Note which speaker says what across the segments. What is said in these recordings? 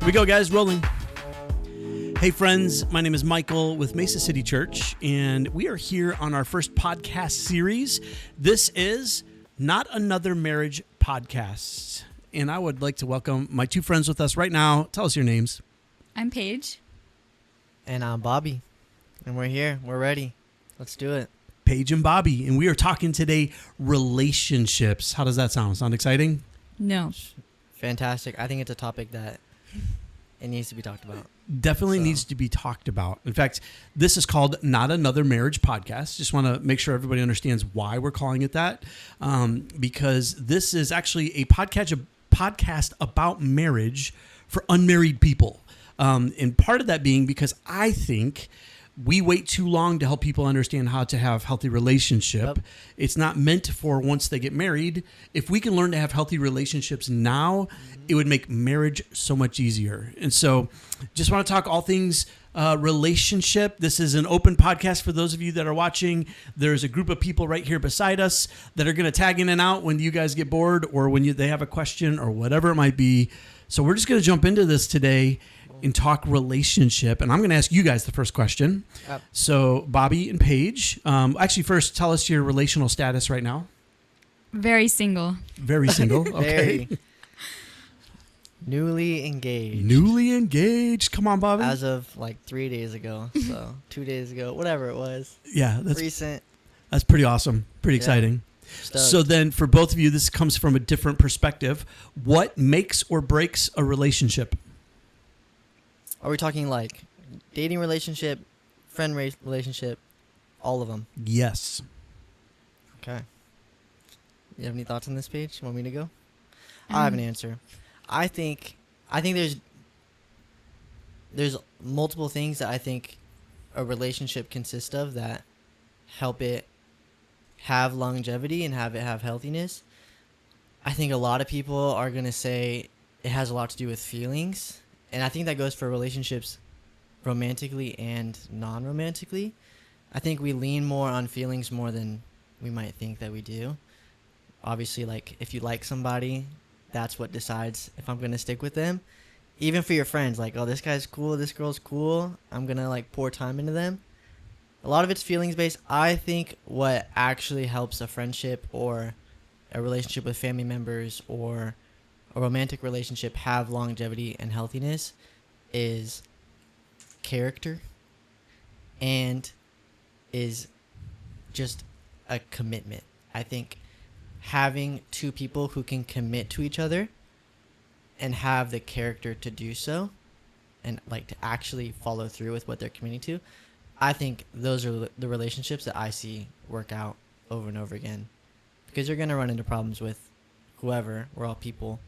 Speaker 1: we go, guys. Rolling. Hey, friends. My name is Michael with Mesa City Church, and we are here on our first podcast series. This is Not Another Marriage Podcast, and I would like to welcome my two friends with us right now. Tell us your names.
Speaker 2: I'm Paige.
Speaker 3: And I'm Bobby. And we're here. We're ready. Let's do it.
Speaker 1: Paige and Bobby, and we are talking today relationships. How does that sound? Sound exciting?
Speaker 2: No.
Speaker 3: Fantastic. I think it's a topic that it needs to be talked about.
Speaker 1: Definitely needs to be talked about. In fact, this is called Not Another Marriage Podcast. Just want to make sure everybody understands why we're calling it that, because this is actually a podcast about marriage for unmarried people. And part of that being because I think we wait too long to help people understand how to have healthy relationship.
Speaker 3: Yep.
Speaker 1: It's not meant for once they get married. If we can learn to have healthy relationships now, it would make marriage so much easier. And so just want to talk all things relationship. This is an open podcast for those of you that are watching. There's a group of people right here beside us that are going to tag in and out when you guys get bored or when they have a question or whatever it might be. So we're just going to jump into this today and talk relationship. And I'm going to ask you guys the first question.
Speaker 3: Yep.
Speaker 1: So Bobby and Paige, actually first tell us your relational status right now.
Speaker 2: Very single.
Speaker 1: Very single. Okay.
Speaker 3: Very newly engaged.
Speaker 1: Newly engaged. Come on, Bobby.
Speaker 3: As of like 3 days ago. So 2 days ago, whatever it was.
Speaker 1: Yeah. That's
Speaker 3: recent.
Speaker 1: That's pretty awesome. Pretty exciting.
Speaker 3: Stoked.
Speaker 1: So then for both of you, this comes from a different perspective. What makes or breaks a relationship?
Speaker 3: Are we talking like dating relationship, friend relationship, all of them?
Speaker 1: Yes.
Speaker 3: Okay. You have any thoughts on this page? Want me to go? I have an answer. I think there's multiple things that I think a relationship consists of that help it have longevity and have it have healthiness. I think a lot of people are going to say it has a lot to do with feelings. And I think that goes for relationships romantically and non-romantically. I think we lean more on feelings more than we might think that we do. Obviously, like, if you like somebody, that's what decides if I'm going to stick with them. Even for your friends, like, oh, this guy's cool, this girl's cool, I'm going to, like, pour time into them. A lot of it's feelings-based. I think what actually helps a friendship or a relationship with family members or a romantic relationship have longevity and healthiness is character and is just a commitment. I think having two people who can commit to each other and have the character to do so and like to actually follow through with what they're committing to, I think those are the relationships that I see work out over and over again, because you're going to run into problems with whoever. We're all people.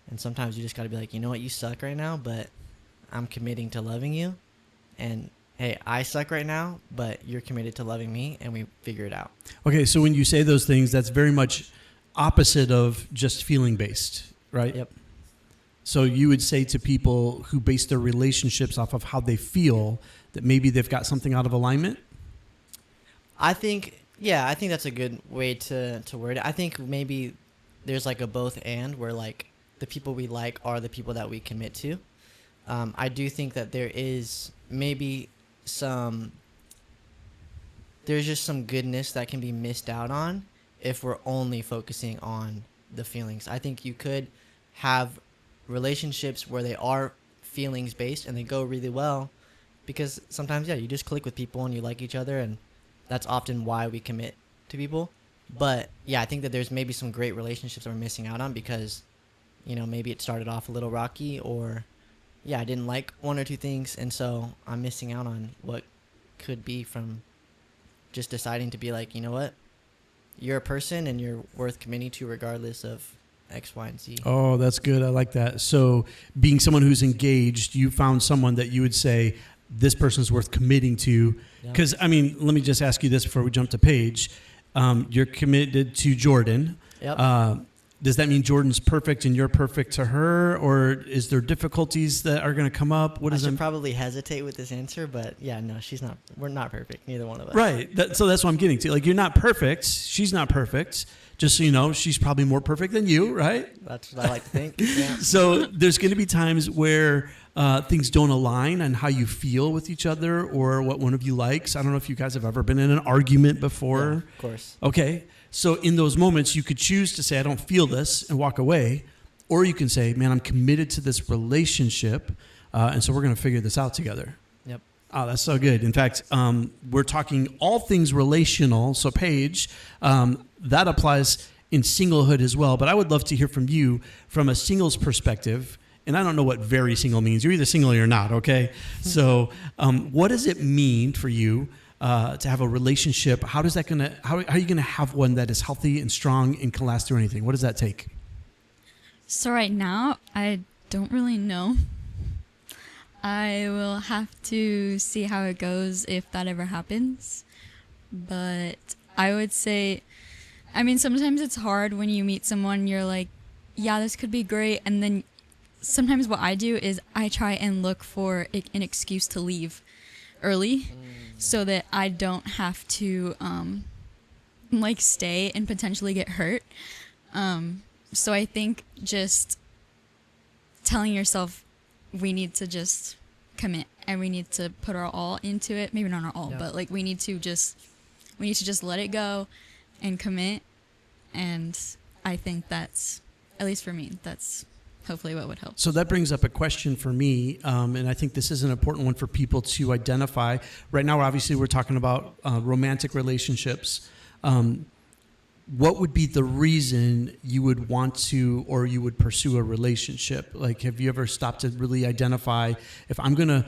Speaker 3: And sometimes you just got to be like, you know what, you suck right now, but I'm committing to loving you. And hey, I suck right now, but you're committed to loving me, and we figure it out.
Speaker 1: Okay, so when you say those things, that's very much opposite of just feeling based, right?
Speaker 3: Yep.
Speaker 1: So you would say to people who base their relationships off of how they feel that maybe they've got something out of alignment?
Speaker 3: I think that's a good way to word it. I think maybe there's like a both and, where like the people we like are the people that we commit to. I do think that there is maybe there's just some goodness that can be missed out on if we're only focusing on the feelings. I think you could have relationships where they are feelings based and they go really well, because sometimes, you just click with people and you like each other, and that's often why we commit to people. But I think that there's maybe some great relationships that we're missing out on because maybe it started off a little rocky, or I didn't like one or two things, and so I'm missing out on what could be from just deciding to be like, you know what, you're a person and you're worth committing to regardless of X, Y, and Z.
Speaker 1: Oh, that's good. I like that. So being someone who's engaged, you found someone that you would say, this person's worth committing to. Because, let me just ask you this before we jump to Paige. You're committed to Jordan.
Speaker 3: Yep.
Speaker 1: Does that mean Jordan's perfect and you're perfect to her, or is there difficulties that are going to come up?
Speaker 3: I should probably hesitate with this answer, but no, she's not. We're not perfect, neither one of us.
Speaker 1: Right. So that's what I'm getting to. Like, you're not perfect. She's not perfect. Just so you know, she's probably more perfect than you, right?
Speaker 3: That's what I like to think. Yeah.
Speaker 1: So there's going to be times where things don't align on how you feel with each other or what one of you likes. I don't know if you guys have ever been in an argument before.
Speaker 3: Yeah, of course.
Speaker 1: Okay. So in those moments, you could choose to say, I don't feel this and walk away. Or you can say, man, I'm committed to this relationship. And so we're going to figure this out together.
Speaker 3: Yep.
Speaker 1: Oh, that's so good. In fact, we're talking all things relational. So Paige, that applies in singlehood as well. But I would love to hear from you from a singles perspective. And I don't know what very single means. You're either single or you're not, okay? So what does it mean for you to have a relationship? How are you going to have one that is healthy and strong and can last through anything? What does that take?
Speaker 2: So right now, I don't really know. I will have to see how it goes if that ever happens. But I would say, I mean, sometimes it's hard when you meet someone, you're like, yeah, this could be great. And then sometimes what I do is I try and look for an excuse to leave early so that I don't have to stay and potentially get hurt. So I think just telling yourself we need to just commit and we need to put our all into it. Maybe not our all, but like we need to just let it go and commit. And I think that's, at least for me, that's hopefully what would help.
Speaker 1: So that brings up a question for me, and I think this is an important one for people to identify. Right now, obviously, we're talking about romantic relationships. What would be the reason you would want to or you would pursue a relationship? Like, have you ever stopped to really identify if I'm gonna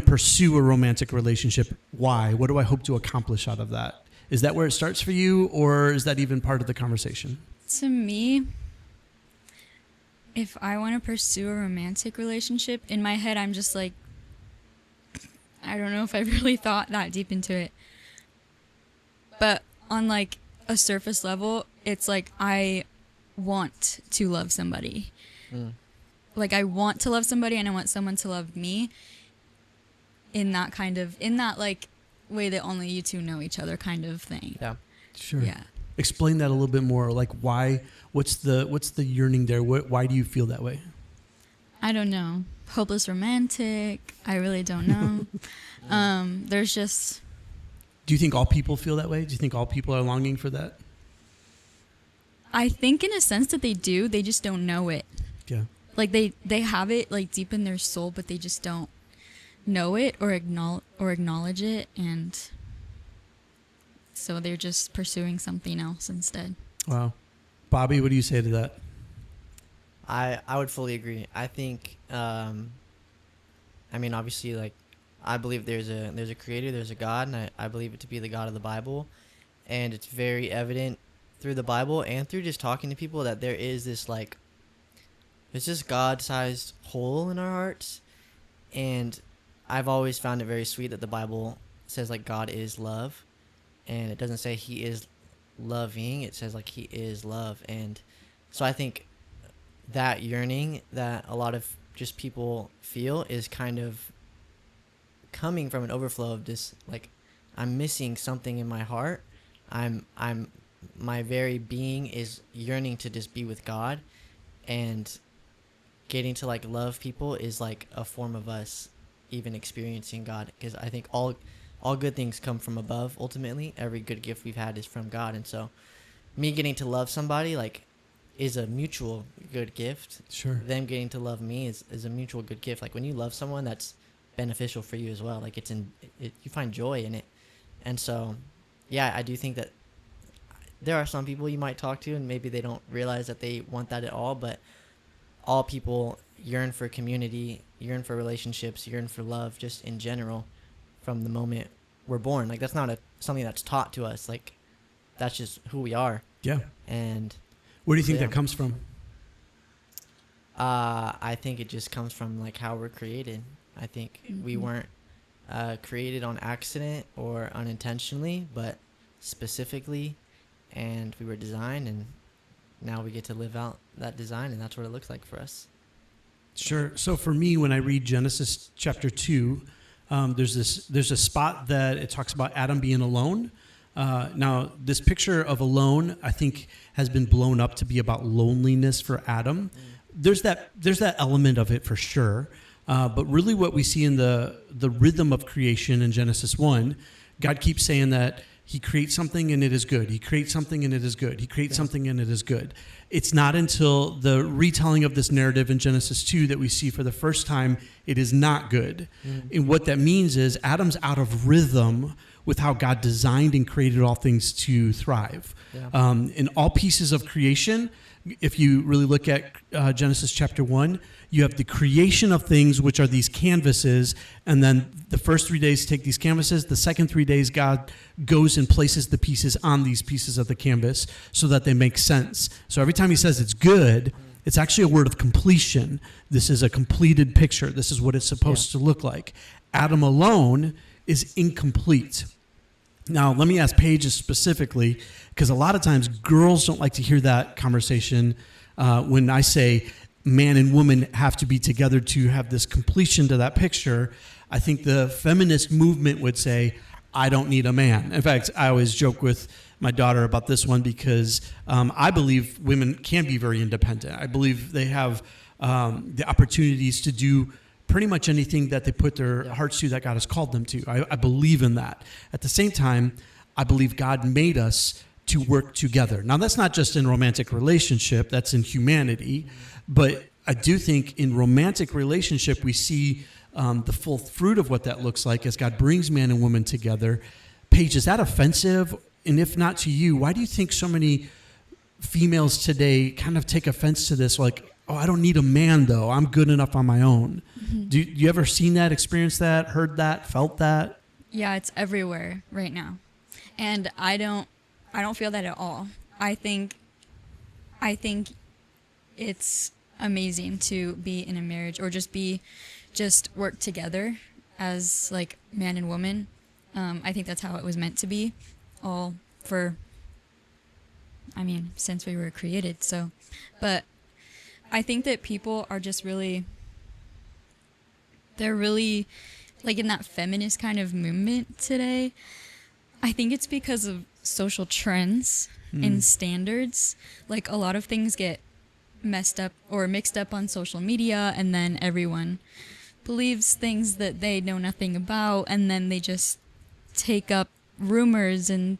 Speaker 1: pursue a romantic relationship, why? What do I hope to accomplish out of that? Is that where it starts for you, or is that even part of the conversation?
Speaker 2: To me, if I want to pursue a romantic relationship, in my head, I'm just like, I don't know if I really thought that deep into it. But on like a surface level, it's like I want to love somebody. Like I want to love somebody and I want someone to love me in that like way that only you two know each other kind of thing.
Speaker 3: Yeah.
Speaker 1: Sure.
Speaker 2: Yeah.
Speaker 1: Explain that a little bit more. Like why? What's the yearning there? Why do you feel that way?
Speaker 2: I don't know. Hopeless romantic. I really don't know. There's just.
Speaker 1: Do you think all people feel that way? Do you think all people are longing for that?
Speaker 2: I think in a sense that they do. They just don't know it.
Speaker 1: Yeah.
Speaker 2: Like they have it like deep in their soul, but they just don't know it or acknowledge it, and so they're just pursuing something else instead.
Speaker 1: Wow. Bobby, what do you say to that?
Speaker 3: I would fully agree. I think, I mean, obviously, like, I believe there's a creator, there's a God, and I believe it to be the God of the Bible. And it's very evident through the Bible and through just talking to people that there is this, like, there's this God-sized hole in our hearts. And I've always found it very sweet that the Bible says, like, God is love. And it doesn't say he is loving. It says, like, he is love. And so I think that yearning that a lot of just people feel is kind of coming from an overflow of this, like, I'm missing something in my heart. My very being is yearning to just be with God, and getting to, like, love people is like a form of us even experiencing God, because I think all good things come from above. Ultimately, every good gift we've had is from God, and so me getting to love somebody, like, is a mutual good gift.
Speaker 1: Sure.
Speaker 3: Them getting to love me is a mutual good gift. Like, when you love someone, that's beneficial for you as well. Like, you find joy in it. And so, yeah, I do think that there are some people you might talk to and maybe they don't realize that they want that at all, but all people yearn for community, yearn for relationships, yearn for love, just in general, from the moment we're born. Like, that's not something that's taught to us. Like, that's just who we are.
Speaker 1: Yeah.
Speaker 3: And
Speaker 1: where do you think that comes from?
Speaker 3: I think it just comes from, like, how we're created. I think we weren't created on accident or unintentionally, but specifically, and we were designed, and now we get to live out that design, and that's what it looks like for us.
Speaker 1: Sure. So for me, when I read Genesis chapter 2, there's a spot that it talks about Adam being alone. Now, this picture of alone, I think, has been blown up to be about loneliness for Adam. There's that element of it for sure. But really what we see in the rhythm of creation in Genesis 1, God keeps saying that he creates something and it is good. He creates something and it is good. He creates something and it is good. It's not until the retelling of this narrative in Genesis 2 that we see for the first time it is not good. And what that means is Adam's out of rhythm with how God designed and created all things to thrive. In all pieces of creation, if you really look at Genesis chapter 1, you have the creation of things, which are these canvases, and then the first 3 days take these canvases. The second 3 days, God goes and places the pieces on these pieces of the canvas so that they make sense. So every time he says it's good, it's actually a word of completion. This is a completed picture. This is what it's supposed to look like. Adam alone is incomplete. Now, let me ask Paige specifically, because a lot of times girls don't like to hear that conversation when I say man and woman have to be together to have this completion to that picture. I think the feminist movement would say, I don't need a man. In fact, I always joke with my daughter about this one because I believe women can be very independent. I believe they have the opportunities to do pretty much anything that they put their hearts to that God has called them to. I believe in that. At the same time, I believe God made us to work together. Now, that's not just in romantic relationship, that's in humanity. But I do think in romantic relationship, we see the full fruit of what that looks like as God brings man and woman together. Paige, is that offensive? And if not to you, why do you think so many females today kind of take offense to this? Like, oh, I don't need a man, though. I'm good enough on my own. Do you ever seen that, experienced that, heard that, felt that?
Speaker 2: Yeah, it's everywhere right now. And I don't feel that at all. I think it's amazing to be in a marriage or just work together as like man and woman. I think that's how it was meant to be, since we were created. So, but I think that people are just they're really like in that feminist kind of movement today. I think it's because of social trends and standards. Like a lot of things get messed up or mixed up on social media, and then everyone believes things that they know nothing about, and then they just take up rumors and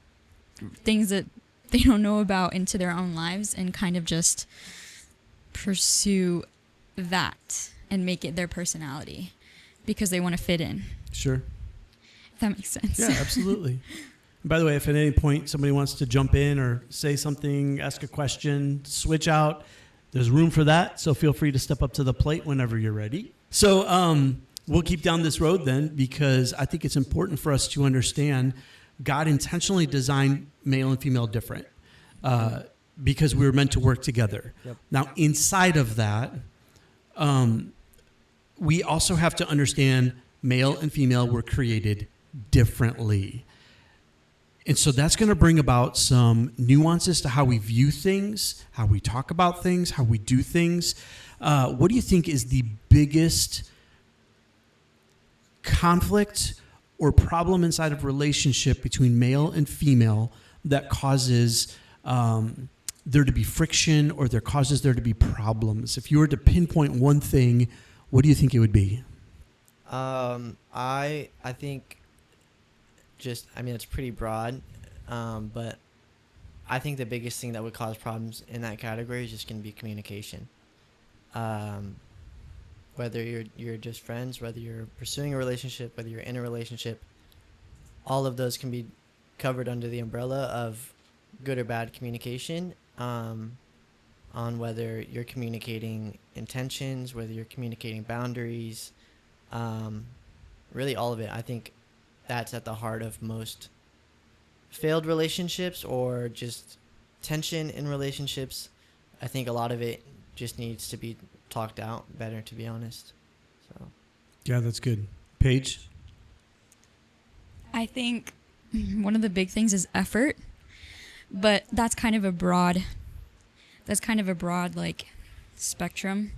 Speaker 2: things that they don't know about into their own lives and kind of just pursue that and make it their personality because they want to fit in.
Speaker 1: Sure.
Speaker 2: If that makes sense.
Speaker 1: Yeah, absolutely. By the way, if at any point somebody wants to jump in or say something, ask a question, switch out, there's room for that. So feel free to step up to the plate whenever you're ready. So we'll keep down this road then, because I think it's important for us to understand God intentionally designed male and female different because we were meant to work together. Yep. Now, inside of that, we also have to understand male and female were created differently. And so that's going to bring about some nuances to how we view things, how we talk about things, how we do things. What do you think is the biggest conflict or problem inside of relationship between male and female that causes there to be friction or there causes there to be problems? If you were to pinpoint one thing, what do you think it would be?
Speaker 3: I think it's pretty broad, but I think the biggest thing that would cause problems in that category is just going to be communication. Whether you're just friends, whether you're pursuing a relationship, whether you're in a relationship, all of those can be covered under the umbrella of good or bad communication, on whether you're communicating intentions, whether you're communicating boundaries, really all of it. I think that's at the heart of most failed relationships or just tension in relationships. I think a lot of it just needs to be talked out better, to be honest. So,
Speaker 1: yeah, that's good. Paige?
Speaker 2: I think one of the big things is effort, but that's kind of a broad like spectrum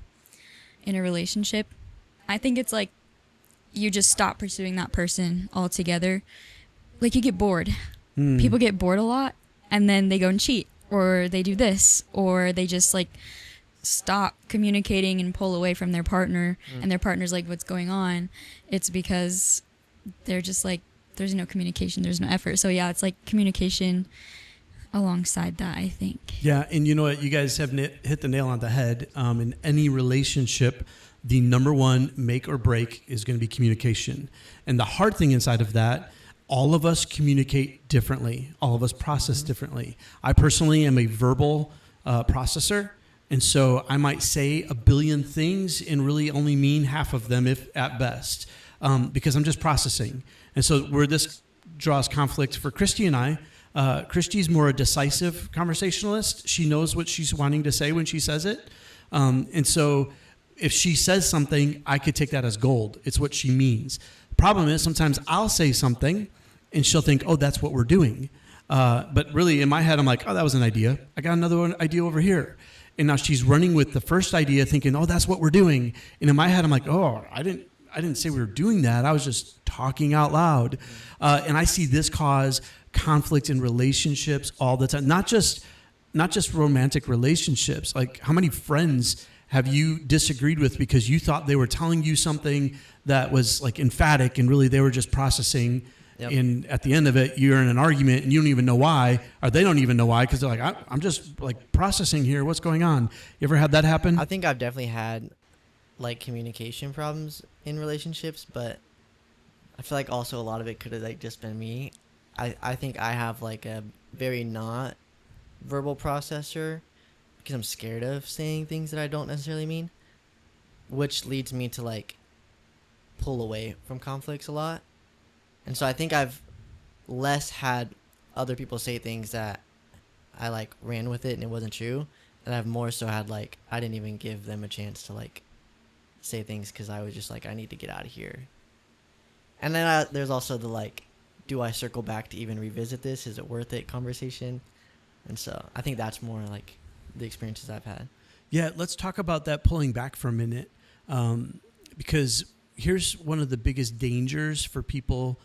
Speaker 2: in a relationship. I think it's like you just stop pursuing that person altogether. Like you get bored People get bored a lot and then they go and cheat, or they do this, or they just like stop communicating and pull away from their partner, and their partner's like, what's going on? It's because they're just like, there's no communication, there's no effort. So yeah, it's like communication alongside that, I think.
Speaker 1: Yeah, and you know what? You guys have hit the nail on the head. In any relationship, the number one make or break is going to be communication. And the hard thing inside of that, all of us communicate differently. All of us process differently. I personally am a verbal processor. And so I might say a billion things and really only mean half of them, if at best, because I'm just processing. And so where this draws conflict for Kristi and I, Kristi's more a decisive conversationalist. She knows what she's wanting to say when she says it. And so if she says something, I could take that as gold. It's what she means. The problem is sometimes I'll say something and she'll think, oh, that's what we're doing. But really in my head, I'm like, oh, that was an idea. I got another idea over here. And now she's running with the first idea thinking, oh, that's what we're doing. And in my head, I'm like, oh, I didn't say we were doing that. I was just talking out loud. And I see this cause conflict in relationships all the time. Not just romantic relationships. Like, how many friends have you disagreed with because you thought they were telling you something that was like emphatic and really they were just processing? Yep. And at the end of it, you're in an argument and you don't even know why, or they don't even know why, because they're like, I'm just like processing here. What's going on? You ever had that happen?
Speaker 3: I think I've definitely had like communication problems in relationships, but I feel like also a lot of it could have like just been me. I think I have like a very not verbal processor because I'm scared of saying things that I don't necessarily mean, which leads me to like pull away from conflicts a lot. And so I think I've less had other people say things that I like ran with it and it wasn't true. And I've more so had like, I didn't even give them a chance to like say things because I was just like, I need to get out of here. And then there's also the like, do I circle back to even revisit this? Is it worth it conversation? And so I think that's more like the experiences I've had.
Speaker 1: Yeah, let's talk about that pulling back for a minute. Because here's one of the biggest dangers for people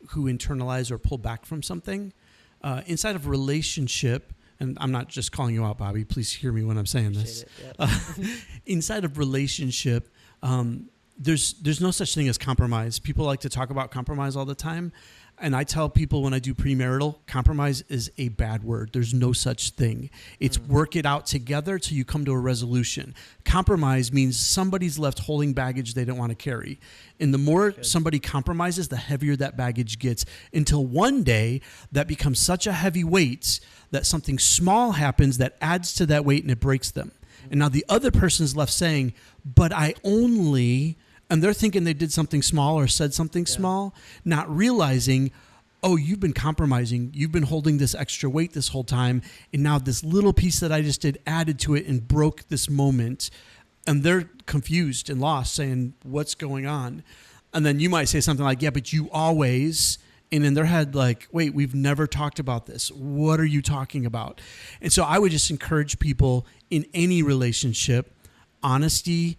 Speaker 1: who internalize or pull back from something. Inside of a relationship, and I'm not just calling you out, Bobby, please hear me when I'm saying this.
Speaker 3: Yep.
Speaker 1: Inside of relationship, there's no such thing as compromise. People like to talk about compromise all the time. And I tell people when I do premarital, compromise is a bad word. There's no such thing. It's work it out together till you come to a resolution. Compromise means somebody's left holding baggage they don't want to carry. And the more somebody compromises, the heavier that baggage gets, until one day that becomes such a heavy weight that something small happens that adds to that weight and it breaks them. And now the other person's left saying, but I only... And they're thinking they did something small or said something small, not realizing, oh, you've been compromising. You've been holding this extra weight this whole time. And now this little piece that I just did added to it and broke this moment. And they're confused and lost, saying, what's going on? And then you might say something like, yeah, but you always... And in their head, like, wait, we've never talked about this. What are you talking about? And so I would just encourage people in any relationship, honesty,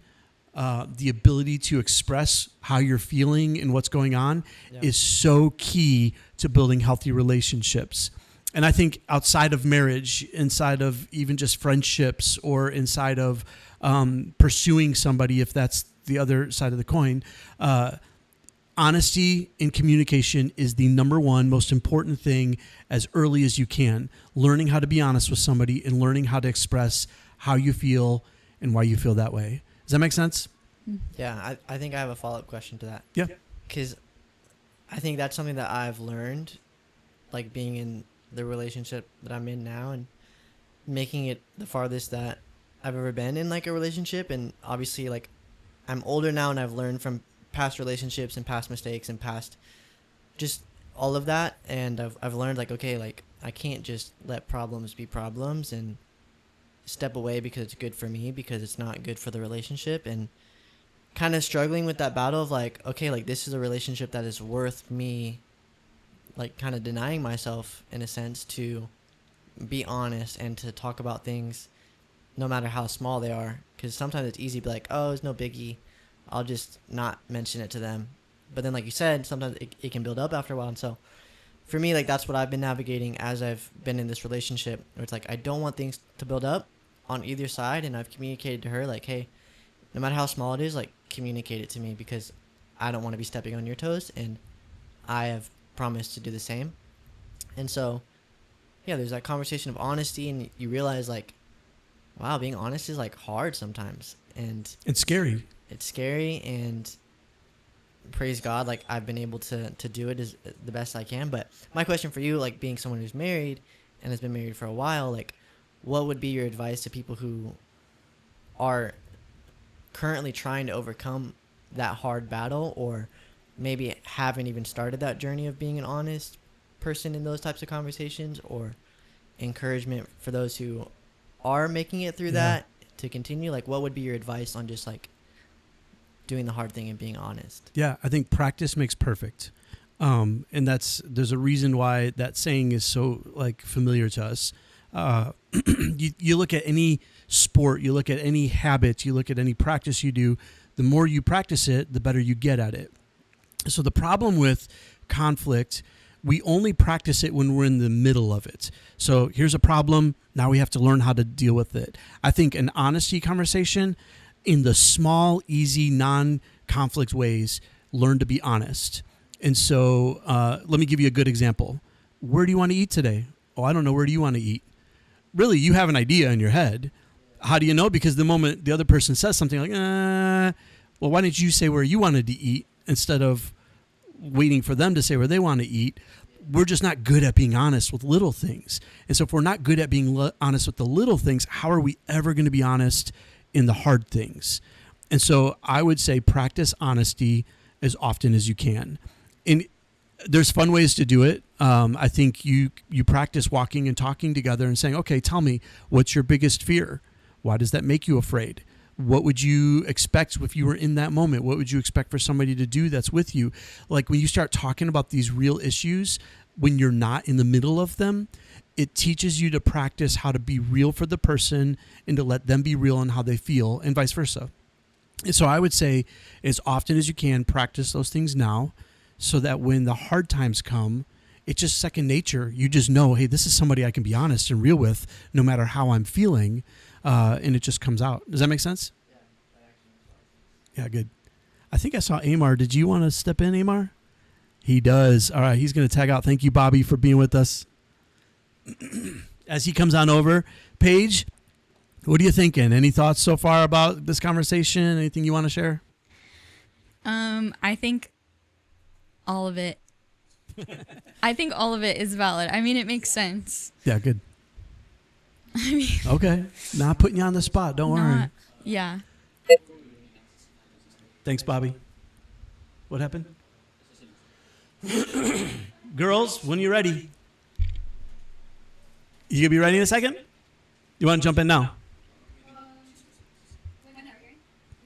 Speaker 1: the ability to express how you're feeling and what's going on is so key to building healthy relationships. And I think outside of marriage, inside of even just friendships, or inside of pursuing somebody, if that's the other side of the coin, honesty and communication is the number one most important thing as early as you can. Learning how to be honest with somebody and learning how to express how you feel and why you feel that way. Does that make sense?
Speaker 3: Yeah, I think I have a follow-up question to that.
Speaker 1: Yeah.
Speaker 3: Because I think that's something that I've learned, like being in the relationship that I'm in now and making it the farthest that I've ever been in like a relationship. And obviously like I'm older now and I've learned from past relationships and past mistakes and past just all of that. And I've learned like, okay, like I can't just let problems be problems and step away because it's good for me, because it's not good for the relationship. And kind of struggling with that battle of like, okay, like this is a relationship that is worth me like kind of denying myself in a sense to be honest and to talk about things no matter how small they are, because sometimes it's easy to be like, oh, it's no biggie, I'll just not mention it to them. But then like you said, sometimes it can build up after a while. And so for me, like, that's what I've been navigating as I've been in this relationship, where it's like I don't want things to build up on either side, and I've communicated to her, like, hey, no matter how small it is, like, communicate it to me, because I don't want to be stepping on your toes, and I have promised to do the same. And so, yeah, there's that conversation of honesty, and you realize, like, wow, being honest is, like, hard sometimes, and
Speaker 1: It's scary.
Speaker 3: it's scary, and praise God, like, I've been able to do it as the best I can. But my question for you, like, being someone who's married and has been married for a while, like, what would be your advice to people who are currently trying to overcome that hard battle, or maybe haven't even started that journey of being an honest person in those types of conversations, or encouragement for those who are making it through that to continue? Like, what would be your advice on just, like, doing the hard thing and being honest?
Speaker 1: Yeah, I think practice makes perfect. And there's a reason why that saying is so, like, familiar to us. You look at any sport, you look at any habit, you look at any practice you do, the more you practice it, the better you get at it. So the problem with conflict, we only practice it when we're in the middle of it. So here's a problem. Now we have to learn how to deal with it. I think an honesty conversation, in the small, easy, non-conflict ways, learn to be honest. And so let me give you a good example. Where do you want to eat today? Oh, I don't know. Where do you want to eat? Really, you have an idea in your head. How do you know? Because the moment the other person says something like, well, why didn't you say where you wanted to eat instead of waiting for them to say where they want to eat? We're just not good at being honest with little things. And so if we're not good at being honest with the little things, how are we ever going to be honest in the hard things? And so I would say practice honesty as often as you can. And there's fun ways to do it. I think you practice walking and talking together and saying, okay, tell me, what's your biggest fear? Why does that make you afraid? What would you expect if you were in that moment? What would you expect for somebody to do that's with you? Like, when you start talking about these real issues, when you're not in the middle of them, it teaches you to practice how to be real for the person and to let them be real in how they feel, and vice versa. And so I would say, as often as you can, practice those things now, so that when the hard times come, it's just second nature. You just know, hey, this is somebody I can be honest and real with no matter how I'm feeling, and it just comes out. Does that make sense?
Speaker 3: Yeah, that actually makes sense.
Speaker 1: Yeah, good. I think I saw Amar. Did you want to step in, Amar? He does. All right, he's going to tag out. Thank you, Bobby, for being with us. As he comes on over, Paige, what are you thinking? Any thoughts so far about this conversation? Anything you want to share?
Speaker 2: I think all of it. I think all of it is valid. I mean, it makes sense.
Speaker 1: Yeah, good.
Speaker 2: I mean,
Speaker 1: Okay. Not putting you on the spot. Don't worry.
Speaker 2: Yeah.
Speaker 1: Thanks, Bobby. What happened? Girls, when you're ready. You gonna be ready in a second? You want to jump in now?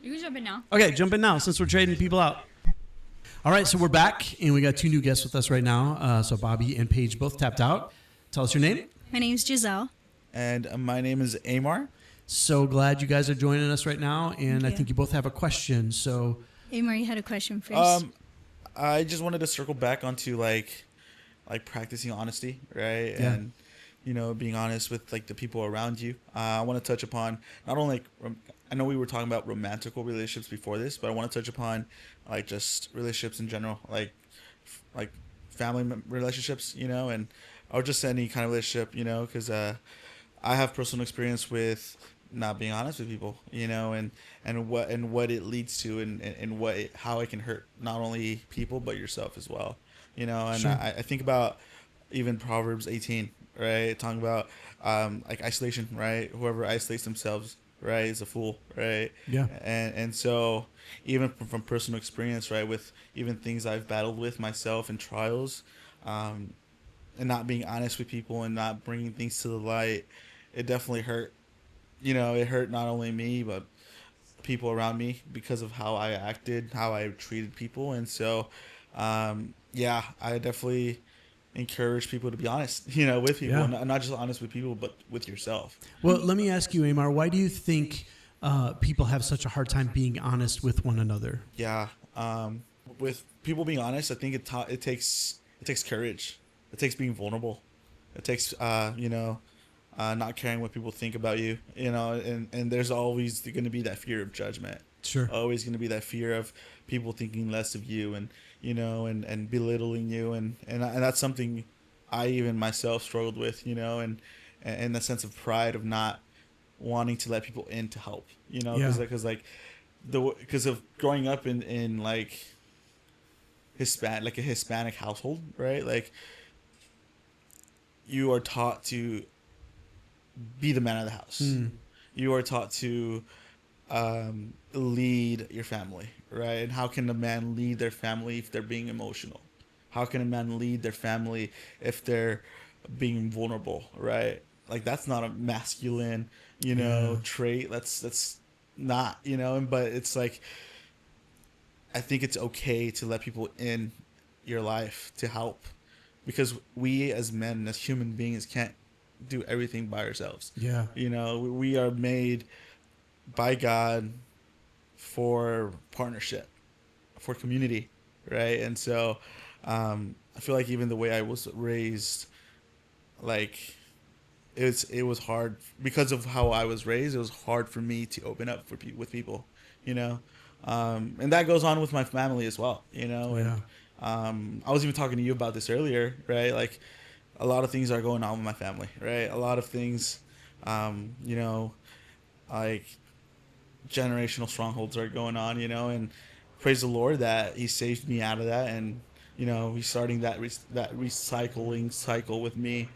Speaker 2: You can jump in now.
Speaker 1: Okay, jump in now since we're trading people out. All right, so we're back, and we got two new guests with us right now. So Bobby and Paige both tapped out. Tell us your name.
Speaker 4: My name's Giselle.
Speaker 5: And my name is Amar.
Speaker 1: So glad you guys are joining us right now, and I
Speaker 4: you.
Speaker 1: think you both have a question. So
Speaker 4: Amar, you had a question first.
Speaker 5: I just wanted to circle back onto like practicing honesty, right?
Speaker 1: Yeah.
Speaker 5: And being honest with like the people around you. I want to touch upon not only I know we were talking about romantical relationships before this, but I want to touch upon like just relationships in general, like family relationships, and or just any kind of relationship, because I have personal experience with not being honest with people, and what it leads to, and how it can hurt not only people but yourself as well, and
Speaker 1: Sure.
Speaker 5: I think about even Proverbs 18, right, talking about like isolation, right? Whoever isolates themselves, right, is a fool, right?
Speaker 1: Yeah.
Speaker 5: And so even from personal experience, right, with even things I've battled with myself and trials, and not being honest with people and not bringing things to the light, it definitely hurt. It hurt not only me but people around me because of how I acted, how I treated people. And so I definitely encourage people to be honest, with people.
Speaker 1: Yeah.
Speaker 5: And not just honest with people but with yourself.
Speaker 1: Well, let me ask you, Amar, why do you think people have such a hard time being honest with one another?
Speaker 5: Yeah. With people being honest, I think it takes courage, It takes being vulnerable. It takes not caring what people think about you. And there's always going to be that fear of judgment.
Speaker 1: Sure.
Speaker 5: Always going to be that fear of people thinking less of you, and and belittling you, and that's something I even myself struggled with, and the sense of pride of not wanting to let people in to help, because of growing up in like a Hispanic household, right? Like, you are taught to be the man of the house. You are taught to lead your family, right? And how can a man lead their family if they're being emotional? How can a man lead their family if they're being vulnerable, right? Like, that's not a masculine, trait. That's not, but it's like, I think it's okay to let people in your life to help, because we as men, as human beings, can't do everything by ourselves.
Speaker 1: Yeah.
Speaker 5: We are made by God for partnership, for community, right? And so I feel like even the way I was raised, like, it was hard because of how I was raised. It was hard for me to open up with people, and that goes on with my family as well,
Speaker 1: Yeah.
Speaker 5: And I was even talking to you about this earlier, right? Like, a lot of things are going on with my family, right? A lot of things, like generational strongholds are going on, and praise the Lord that He saved me out of that, and He's starting that recycling cycle with me,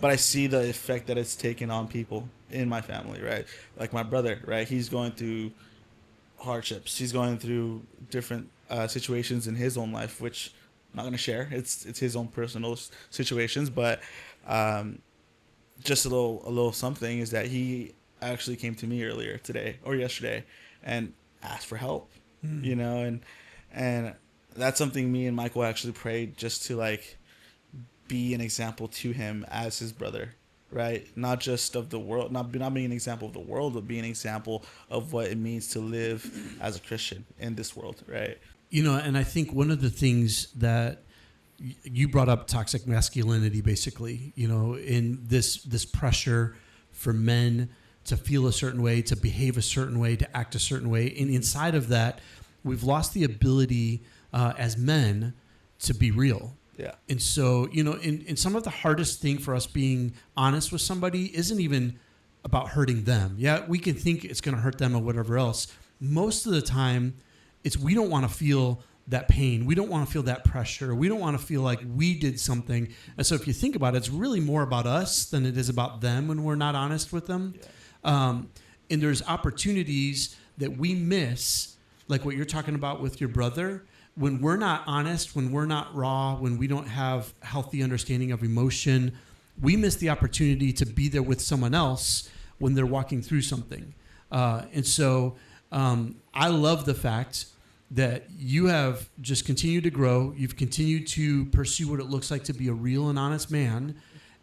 Speaker 5: but I see the effect that it's taken on people in my family, right? Like my brother, right? He's going through hardships. He's going through different situations in his own life, which I'm not going to share. It's his own personal situations, but just a little something is that he actually came to me earlier today or yesterday and asked for help, and that's something me and Michael actually prayed, just to like be an example to him as his brother, right? Not just of the world, not being an example of the world, but being an example of what it means to live as a Christian in this world, right?
Speaker 1: And I think one of the things that you brought up, toxic masculinity, basically, in this pressure for men to feel a certain way, to behave a certain way, to act a certain way. And inside of that, we've lost the ability as men to be real.
Speaker 5: Yeah.
Speaker 1: And so, in some of the hardest thing for us being honest with somebody isn't even about hurting them. Yeah, we can think it's going to hurt them or whatever else. Most of the time, it's we don't want to feel that pain. We don't want to feel that pressure. We don't want to feel like we did something. And so if you think about it, it's really more about us than it is about them when we're not honest with them. Yeah. And there's opportunities that we miss, like what you're talking about with your brother, when we're not honest, when we're not raw, when we don't have healthy understanding of emotion, we miss the opportunity to be there with someone else when they're walking through something. And so I love the fact that you have just continued to grow. You've continued to pursue what it looks like to be a real and honest man.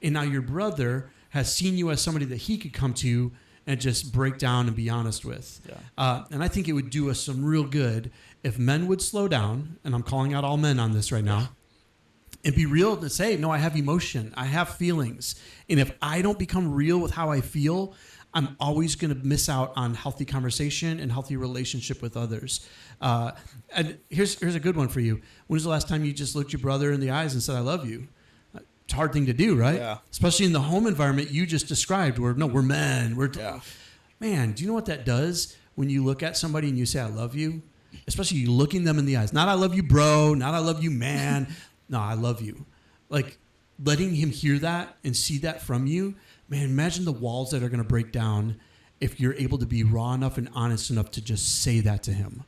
Speaker 1: And now your brother has seen you as somebody that he could come to and just break down and be honest with. Yeah. And I think it would do us some real good if men would slow down, and I'm calling out all men on this right now, and be real to say, no, I have emotion. I have feelings. And if I don't become real with how I feel, I'm always going to miss out on healthy conversation and healthy relationship with others. And here's a good one for you. When was the last time you just looked your brother in the eyes and said, I love you? It's a hard thing to do, right?
Speaker 5: Yeah.
Speaker 1: Especially in the home environment you just described where, no, we're men. Man, do you know what that does when you look at somebody and you say, I love you? Especially you looking them in the eyes. Not I love you, bro. Not I love you, man. No, I love you. Like letting him hear that and see that from you. Man, imagine the walls that are going to break down if you're able to be raw enough and honest enough to just say that to him.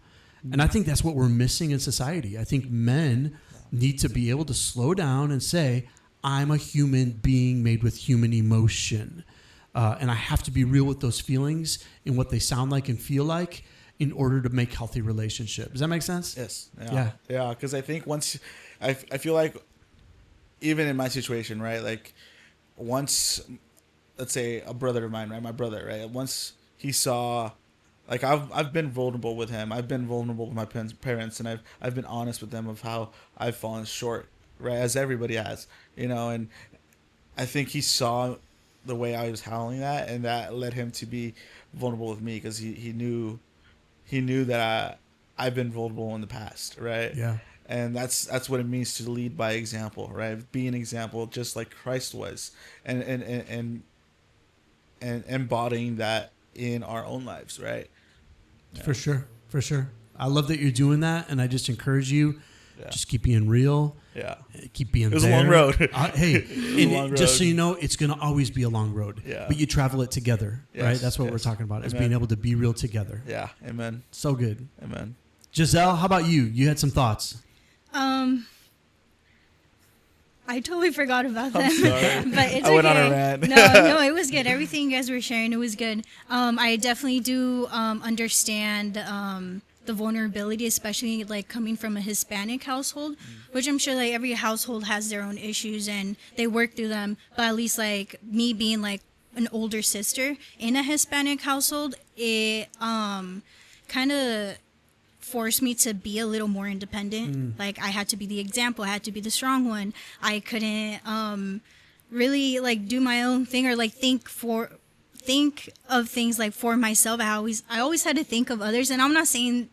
Speaker 1: And I think that's what we're missing in society. I think men need to be able to slow down and say, I'm a human being made with human emotion. And I have to be real with those feelings and what they sound like and feel like in order to make healthy relationships. Does that make sense?
Speaker 5: Yes. Yeah. Because I think I feel like even in my situation, right? Like once, let's say a brother of mine, right? My brother, right? Once he saw, like I've been vulnerable with him. I've been vulnerable with my parents, and I've been honest with them of how I've fallen short right? As everybody has, and I think he saw the way I was handling that, and that led him to be vulnerable with me because he knew that I've been vulnerable in the past, right?
Speaker 1: Yeah.
Speaker 5: And that's what it means to lead by example, right? Be an example, just like Christ was, and embodying that in our own lives, right? Yeah.
Speaker 1: For sure. For sure. I love that you're doing that, and I just encourage you,
Speaker 5: Yeah.
Speaker 1: just keep being real.
Speaker 5: Yeah.
Speaker 1: Keep being there.
Speaker 5: It was a long road.
Speaker 1: Hey,
Speaker 5: a long road.
Speaker 1: just so you know, it's going to always be a long road.
Speaker 5: Yeah.
Speaker 1: But you travel it together,
Speaker 5: Yes,
Speaker 1: right? That's what
Speaker 5: yes.
Speaker 1: we're talking about, is
Speaker 5: Amen.
Speaker 1: being able to be real together.
Speaker 5: Yeah. Amen.
Speaker 1: So good.
Speaker 5: Amen.
Speaker 1: Giselle, how about you? You had some thoughts.
Speaker 4: I totally forgot about
Speaker 5: I'm
Speaker 4: that.
Speaker 5: sorry.
Speaker 4: But it's
Speaker 5: I went on a
Speaker 4: okay.
Speaker 5: rant.
Speaker 4: No, it was good. Everything you guys were sharing, it was good. I definitely do understand the vulnerability, especially like coming from a Hispanic household, which I'm sure like every household has their own issues and they work through them. But at least like me being like an older sister in a Hispanic household, it kind of forced me to be a little more independent. Like I had to be the example. I had to be the strong one. I couldn't really like do my own thing or like think of things like for myself. I always had to think of others, and I'm not saying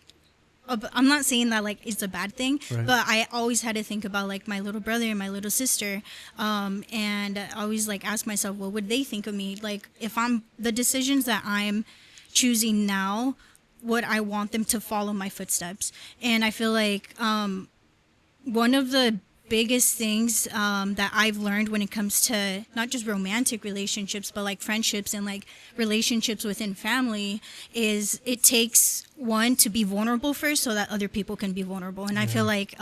Speaker 4: that like it's a bad thing,
Speaker 1: Right.
Speaker 4: but I always had to think about like my little brother and my little sister, and I always like ask myself, what would they think of me? Like if I'm the decisions that I'm choosing now, would I want them to follow my footsteps? And I feel like one of the biggest things that I've learned when it comes to not just romantic relationships, but like friendships and like relationships within family is it takes one to be vulnerable first so that other people can be vulnerable. And I feel like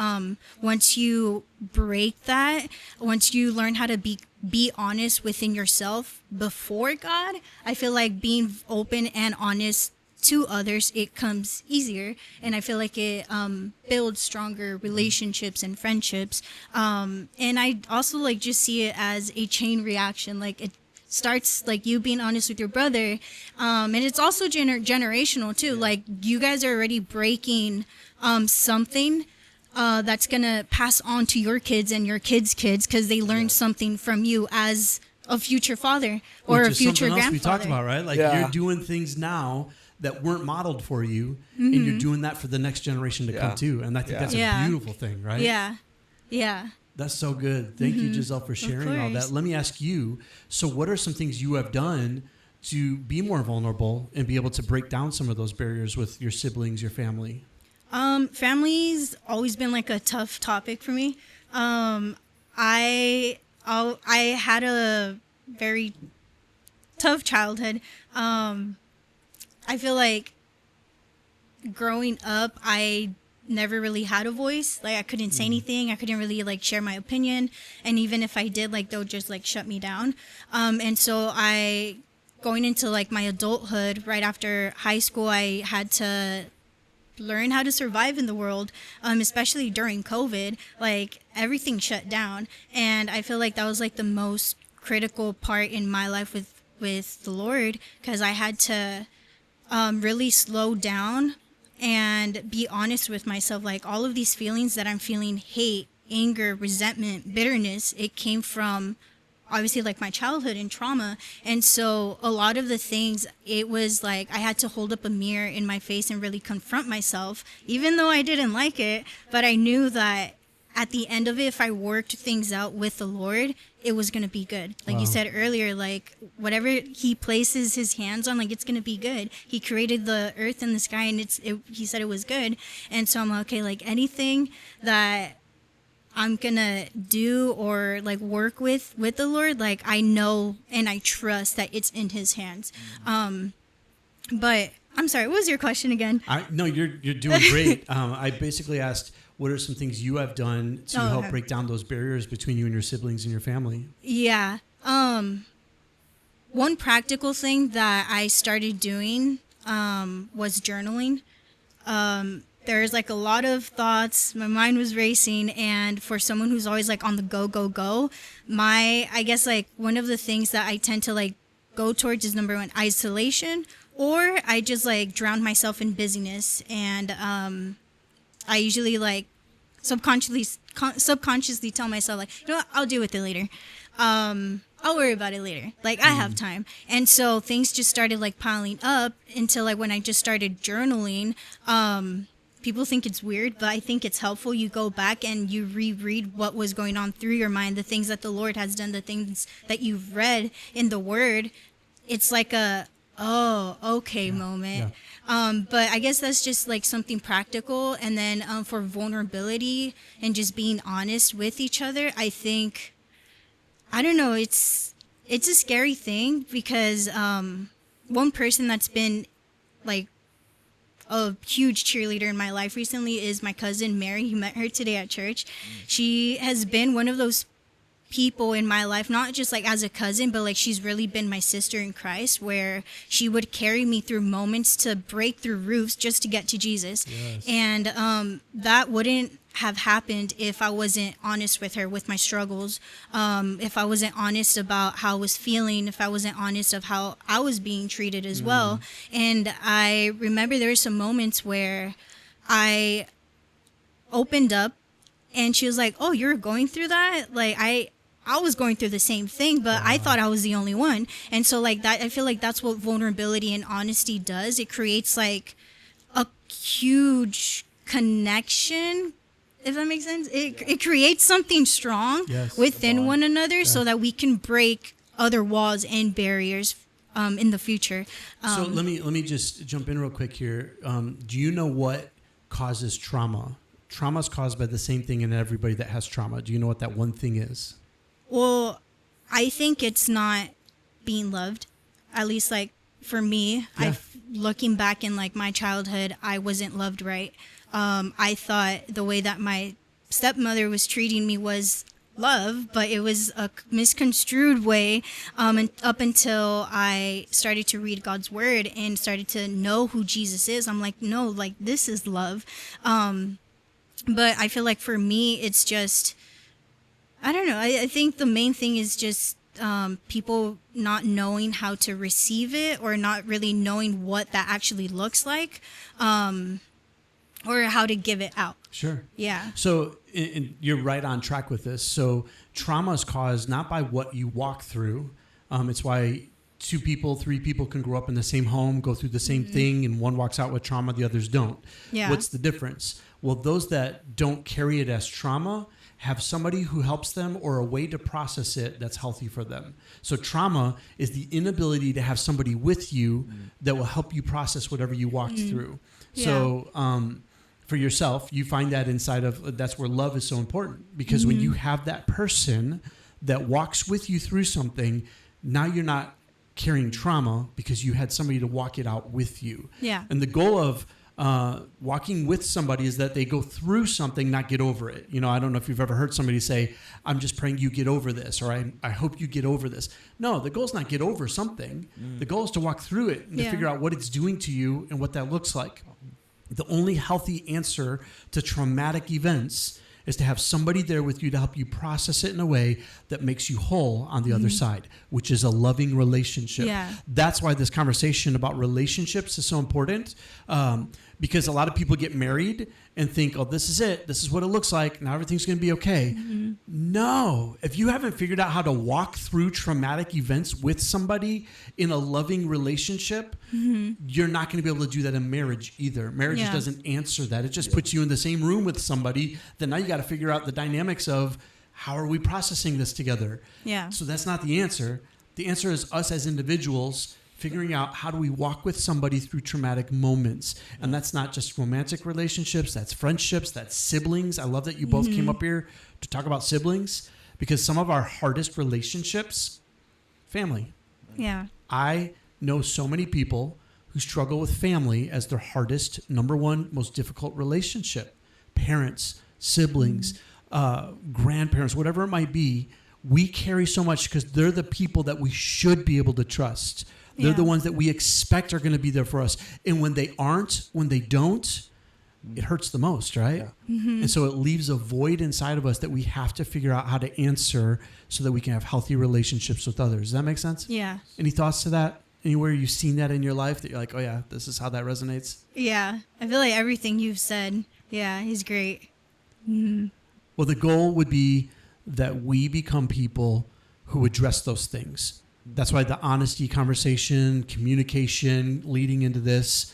Speaker 4: once you break that, once you learn how to be honest within yourself before God, I feel like being open and honest to others, it comes easier, and I feel like it builds stronger relationships and friendships, and I also like just see it as a chain reaction. Like it starts like you being honest with your brother, and it's also generational too. Like you guys are already breaking something that's gonna pass on to your kids and your kids' kids because they learned something from you as a future father or
Speaker 1: Which
Speaker 4: a
Speaker 1: is
Speaker 4: future
Speaker 1: something else
Speaker 4: grandfather.
Speaker 1: we talked about, right? Like
Speaker 5: Yeah.
Speaker 1: you're doing things now that weren't modeled for you, and you're doing that for the next generation to come too. And I think that's
Speaker 4: Yeah.
Speaker 1: a beautiful thing, right?
Speaker 4: Yeah.
Speaker 1: That's so good. Thank you, Giselle, for sharing all
Speaker 4: course.
Speaker 1: that. Let me ask you, so what are some things you have done to be more vulnerable and be able to break down some of those barriers with your siblings, your family?
Speaker 4: Family's always been like a tough topic for me. I had a very tough childhood. I feel like growing up, I never really had a voice. Like I couldn't say anything. I couldn't really like share my opinion. And even if I did, like they'll just like shut me down. And so going into like my adulthood, right after high school, I had to learn how to survive in the world, especially during COVID. Like everything shut down. And I feel like that was like the most critical part in my life with the Lord, because I had to really slow down and be honest with myself. Like all of these feelings that I'm feeling, hate, anger, resentment, bitterness, it came from obviously like my childhood and trauma. And so a lot of the things, it was like I had to hold up a mirror in my face and really confront myself, even though I didn't like it. But I knew that at the end of it, if I worked things out with the Lord, it was going to be good. Like
Speaker 1: Wow.
Speaker 4: you said earlier, like whatever he places his hands on, like it's going to be good. He created the earth and the sky, and he said it was good. And so I'm like, okay, like anything that I'm going to do or like work with the Lord, like I know and I trust that it's in his hands. But I'm sorry, what was your question again?
Speaker 1: No, you're doing great. I basically asked, what are some things you have done to help
Speaker 4: okay.
Speaker 1: break down those barriers between you and your siblings and your family?
Speaker 4: Yeah. One practical thing that I started doing was journaling. There's like a lot of thoughts. My mind was racing, and for someone who's always like on the go, I guess like one of the things that I tend to like go towards is number one, isolation, or I just like drown myself in busyness. And I usually like subconsciously tell myself like, you know what, I'll deal with it later. I'll worry about it later. Like, I have time. And so things just started like piling up until like when I just started journaling. People think it's weird, but I think it's helpful. You go back and you reread what was going on through your mind, the things that the Lord has done, the things that you've read in the Word. It's like a, oh, okay moment. But I guess that's just like something practical. And then for vulnerability and just being honest with each other, I think, I don't know, it's a scary thing because one person that's been like a huge cheerleader in my life recently is my cousin Mary. You met her today at church. She has been one of those people in my life, not just like as a cousin, but like she's really been my sister in Christ, where she would carry me through moments to break through roofs just to get to Jesus. Yes. And that wouldn't have happened if I wasn't honest with her with my struggles, if I wasn't honest about how I was feeling, if I wasn't honest of how I was being treated as well. And I remember there were some moments where I opened up and she was like, oh, you're going through that? Like, I was going through the same thing, but I thought I was the only one. And so like that, I feel like that's what vulnerability and honesty does. It creates like a huge connection, if that makes sense. It creates something strong within one another so that we can break other walls and barriers in the future.
Speaker 1: So let me just jump in real quick here. Do you know what causes trauma? Trauma is caused by the same thing in everybody that has trauma. Do you know what that one thing is? Well,
Speaker 4: I think it's not being loved. At least like for me, looking back in like my childhood, I wasn't loved right. I thought the way that my stepmother was treating me was love, but it was a misconstrued way. And up until I started to read God's word and started to know who Jesus is, I'm like, no, like this is love. But I feel like for me, it's just, I don't know. I think the main thing is just people not knowing how to receive it or not really knowing what that actually looks like. Or how to give it out.
Speaker 1: Sure.
Speaker 4: Yeah.
Speaker 1: So and you're right on track with this. So trauma is caused not by what you walk through. It's why 2 people, 3 people can grow up in the same home, go through the same thing, and one walks out with trauma, the others don't.
Speaker 4: Yeah.
Speaker 1: What's the difference? Well, those that don't carry it as trauma have somebody who helps them or a way to process it that's healthy for them. So trauma is the inability to have somebody with you that will help you process whatever you walked through.
Speaker 4: Yeah.
Speaker 1: So for yourself, you find that inside of, that's where love is so important, because when you have that person that walks with you through something, now you're not carrying trauma because you had somebody to walk it out with you.
Speaker 4: Yeah.
Speaker 1: And the goal of walking with somebody is that they go through something, not get over it. You know, I don't know if you've ever heard somebody say, I'm just praying you get over this, or I hope you get over this. No, the goal is not get over something. The goal is to walk through it and to figure out what it's doing to you and what that looks like. The only healthy answer to traumatic events is to have somebody there with you to help you process it in a way that makes you whole on the other side, which is a loving relationship.
Speaker 4: Yeah.
Speaker 1: That's why this conversation about relationships is so important, because a lot of people get married and think, oh, this is it. This is what it looks like. Now everything's going to be okay. No. If you haven't figured out how to walk through traumatic events with somebody in a loving relationship, you're not going to be able to do that in marriage either. Marriage just doesn't answer that. It just puts you in the same room with somebody. Then now you got to figure out the dynamics of how are we processing this together?
Speaker 4: Yeah.
Speaker 1: So that's not the answer. The answer is us as individuals figuring out how do we walk with somebody through traumatic moments. And that's not just romantic relationships, that's friendships, that's siblings. I love that you both came up here to talk about siblings, because some of our hardest relationships, family.
Speaker 4: Yeah.
Speaker 1: I know so many people who struggle with family as their hardest, number one, most difficult relationship. Parents, siblings, grandparents, whatever it might be. We carry so much because they're the people that we should be able to trust. They're the ones that we expect are going to be there for us. And when they aren't, when they don't, it hurts the most, right? Yeah. And so it leaves a void inside of us that we have to figure out how to answer so that we can have healthy relationships with others. Does that make sense?
Speaker 4: Yeah.
Speaker 1: Any thoughts to that? Anywhere you've seen that in your life that you're like, oh yeah, this is how that resonates?
Speaker 4: Yeah. I feel like everything you've said, is great.
Speaker 1: Well, the goal would be that we become people who address those things. That's why the honesty conversation, communication leading into this,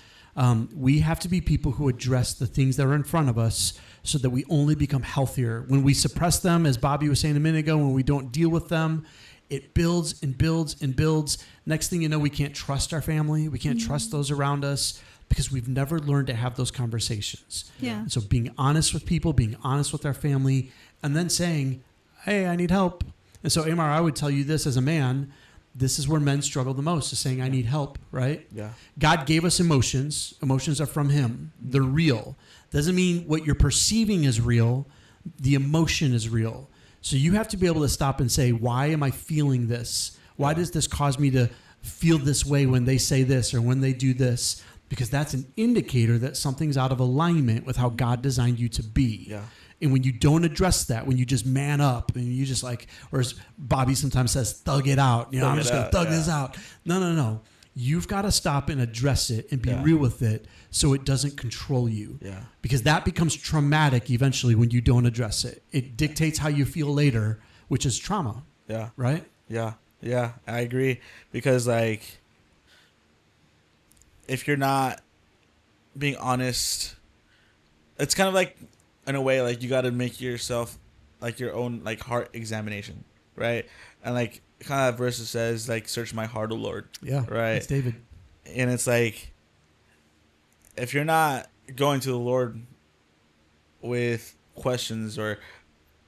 Speaker 1: we have to be people who address the things that are in front of us so that we only become healthier. When we suppress them, as Bobby was saying a minute ago, when we don't deal with them, it builds and builds and builds. Next thing you know, we can't trust our family. We can't trust those around us because we've never learned to have those conversations.
Speaker 4: Yeah.
Speaker 1: And so being honest with people, being honest with our family, and then saying, hey, I need help. And so, Amar, I would tell you this as a man, this is where men struggle the most, is saying, I need help, right?
Speaker 5: Yeah.
Speaker 1: God gave us emotions. Emotions are from him. They're real. Doesn't mean what you're perceiving is real. The emotion is real. So you have to be able to stop and say, why am I feeling this? Why does this cause me to feel this way when they say this or when they do this? Because that's an indicator that something's out of alignment with how God designed you to be.
Speaker 5: Yeah.
Speaker 1: And when you don't address that, when you just man up and you just like, or as Bobby sometimes says, thug it out. You know, I'm just going to thug this out. No. You've got to stop and address it and be real with it so it doesn't control you.
Speaker 5: Yeah.
Speaker 1: Because that becomes traumatic eventually when you don't address it. It dictates how you feel later, which is trauma.
Speaker 5: Yeah.
Speaker 1: Right?
Speaker 5: Yeah. Yeah. I agree. Because, like, if you're not being honest, it's kind of like, in a way, like, you got to make yourself like your own like heart examination, right? And like kind of that verse that says like, search my heart, O Lord.
Speaker 1: Yeah.
Speaker 5: Right.
Speaker 1: It's David.
Speaker 5: And it's like, if you're not going to the Lord with questions or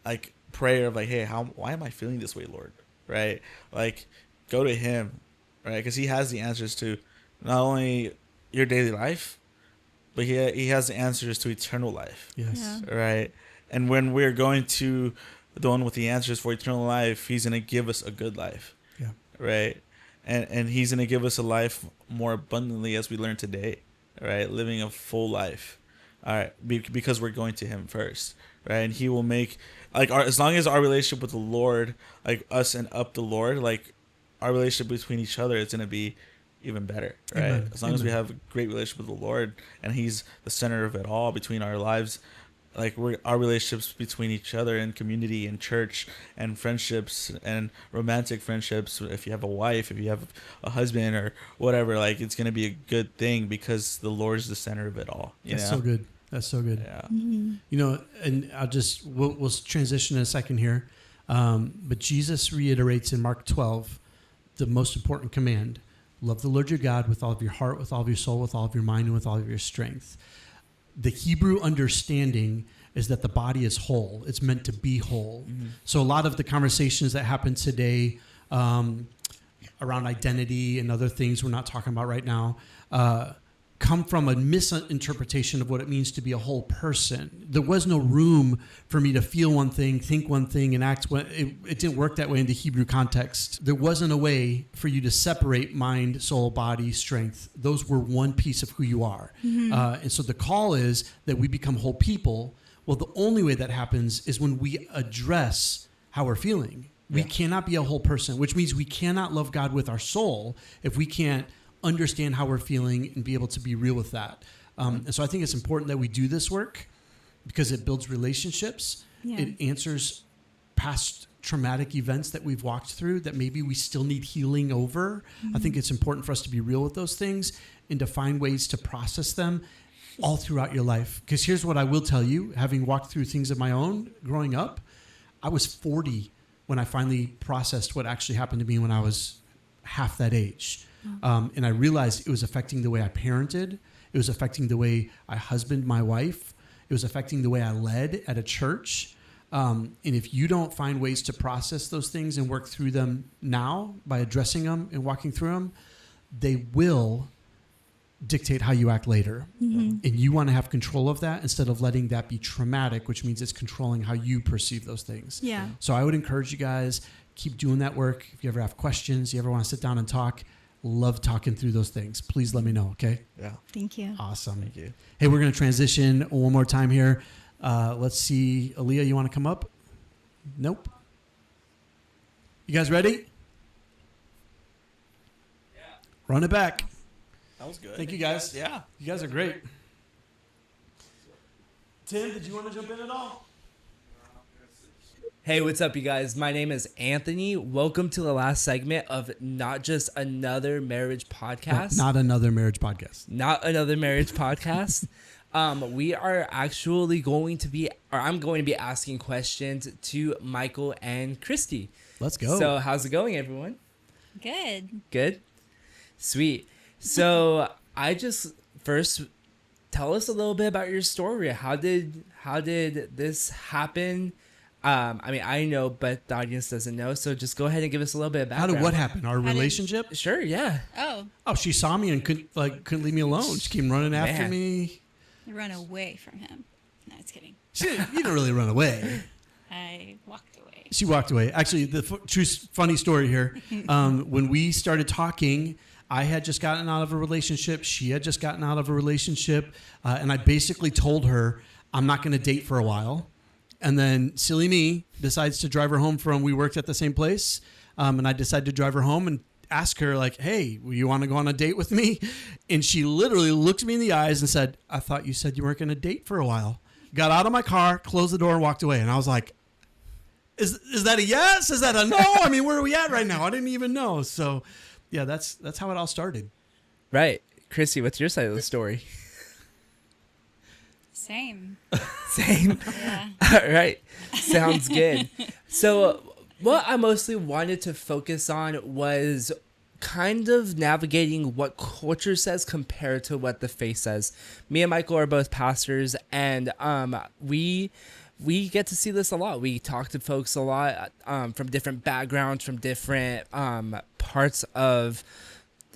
Speaker 5: like prayer of like, hey, why am I feeling this way, Lord? Right? Like, go to him, right? Because he has the answers to not only your daily life, but he has the answers to eternal life.
Speaker 1: Yes.
Speaker 4: Yeah.
Speaker 5: Right? And when we're going to the one with the answers for eternal life, he's going to give us a good life.
Speaker 1: Yeah.
Speaker 5: Right? And he's going to give us a life more abundantly as we learn today. Right? Living a full life. All right. Because we're going to him first. Right? And he will make, like, as long as our relationship with the Lord, like us and up the Lord, like our relationship between each other is going to be even better, right?
Speaker 1: Amen.
Speaker 5: As long as we have a great relationship with the Lord and he's the center of it all between our lives, like our relationships between each other and community and church and friendships and romantic friendships, if you have a wife, if you have a husband or whatever, like it's going to be a good thing because the Lord is the center of it all.
Speaker 1: That's so good. That's so good.
Speaker 5: Yeah.
Speaker 1: You know, and we'll transition in a second here. But Jesus reiterates in Mark 12, the most important command: love the Lord your God with all of your heart, with all of your soul, with all of your mind, and with all of your strength. The Hebrew understanding is that the body is whole. It's meant to be whole. Mm-hmm. So a lot of the conversations that happen today around identity and other things we're not talking about right now come from a misinterpretation of what it means to be a whole person. There was no room for me to feel one thing, think one thing, and act one. It didn't work that way in the Hebrew context. There wasn't a way for you to separate mind, soul, body, strength. Those were one piece of who you are. Mm-hmm. And so the call is that we become whole people. Well, the only way that happens is when we address how we're feeling. We cannot be a whole person, which means we cannot love God with our soul if we can't understand how we're feeling and be able to be real with that. And so I think it's important that we do this work because it builds relationships. Yeah. It answers past traumatic events that we've walked through that maybe we still need healing over. Mm-hmm. I think it's important for us to be real with those things and to find ways to process them all throughout your life. Because here's what I will tell you, having walked through things of my own growing up, I was 40 when I finally processed what actually happened to me when I was half that age. And I realized it was affecting the way I parented. It was affecting the way I husbanded my wife. It was affecting the way I led at a church. And if you don't find ways to process those things and work through them now by addressing them and walking through them, they will dictate how you act later. Mm-hmm. And you want to have control of that instead of letting that be traumatic, which means it's controlling how you perceive those things.
Speaker 4: Yeah.
Speaker 1: So I would encourage you guys, keep doing that work. If you ever have questions, you ever want to sit down and talk, love talking through those things. Please let me know, okay?
Speaker 5: Yeah.
Speaker 4: Thank you.
Speaker 1: Awesome.
Speaker 5: Thank you.
Speaker 1: Hey, we're going to transition one more time here. Let's see. Aaliyah, you want to come up? Nope. You guys ready?
Speaker 5: Yeah.
Speaker 1: Run it back.
Speaker 5: That was good.
Speaker 1: Thank you, guys.
Speaker 5: Yeah.
Speaker 1: You guys are great. Tim, did you want to jump in at all?
Speaker 6: Hey, what's up, you guys? My name is Anthony. Welcome to the last segment of Not Just Another Marriage Podcast.
Speaker 1: Not another marriage podcast.
Speaker 6: Not another marriage podcast. We are actually going to be, or I'm going to be asking questions to Michael and Kristi.
Speaker 1: Let's go.
Speaker 6: So, how's it going, everyone?
Speaker 2: Good.
Speaker 6: Good? Sweet. So, I just first tell us a little bit about your story. How did this happen? I mean, I know, but the audience doesn't know. So just go ahead and give us a little bit of background.
Speaker 1: What happen? Our relationship?
Speaker 6: Sure, yeah.
Speaker 2: Oh,
Speaker 1: She saw me and couldn't leave me alone. She came running after
Speaker 6: Man.
Speaker 1: me.
Speaker 2: you run away from him. No, it's kidding.
Speaker 1: You didn't really run away.
Speaker 2: I walked away.
Speaker 1: She walked away. Actually, the true funny story here. When we started talking, I had just gotten out of a relationship. She had just gotten out of a relationship, and I basically told her I'm not going to date for a while. And then silly me decides to drive her home from, we worked at the same place. And I decided to drive her home and ask her like, hey, you want to go on a date with me? And she literally looked me in the eyes and said, I thought you said you weren't going to date for a while. Got out of my car, closed the door and walked away. And I was like, is that a yes? Is that a no? I mean, where are we at right now? I didn't even know. So yeah, that's how it all started.
Speaker 6: Right. Kristi, what's your side of the story?
Speaker 2: Same.
Speaker 6: Same.
Speaker 2: Yeah.
Speaker 6: All right. Sounds good. So what I mostly wanted to focus on was kind of navigating what culture says compared to what the faith says. Me and Michael are both pastors, and we get to see this a lot. We talk to folks a lot from different backgrounds, from different parts of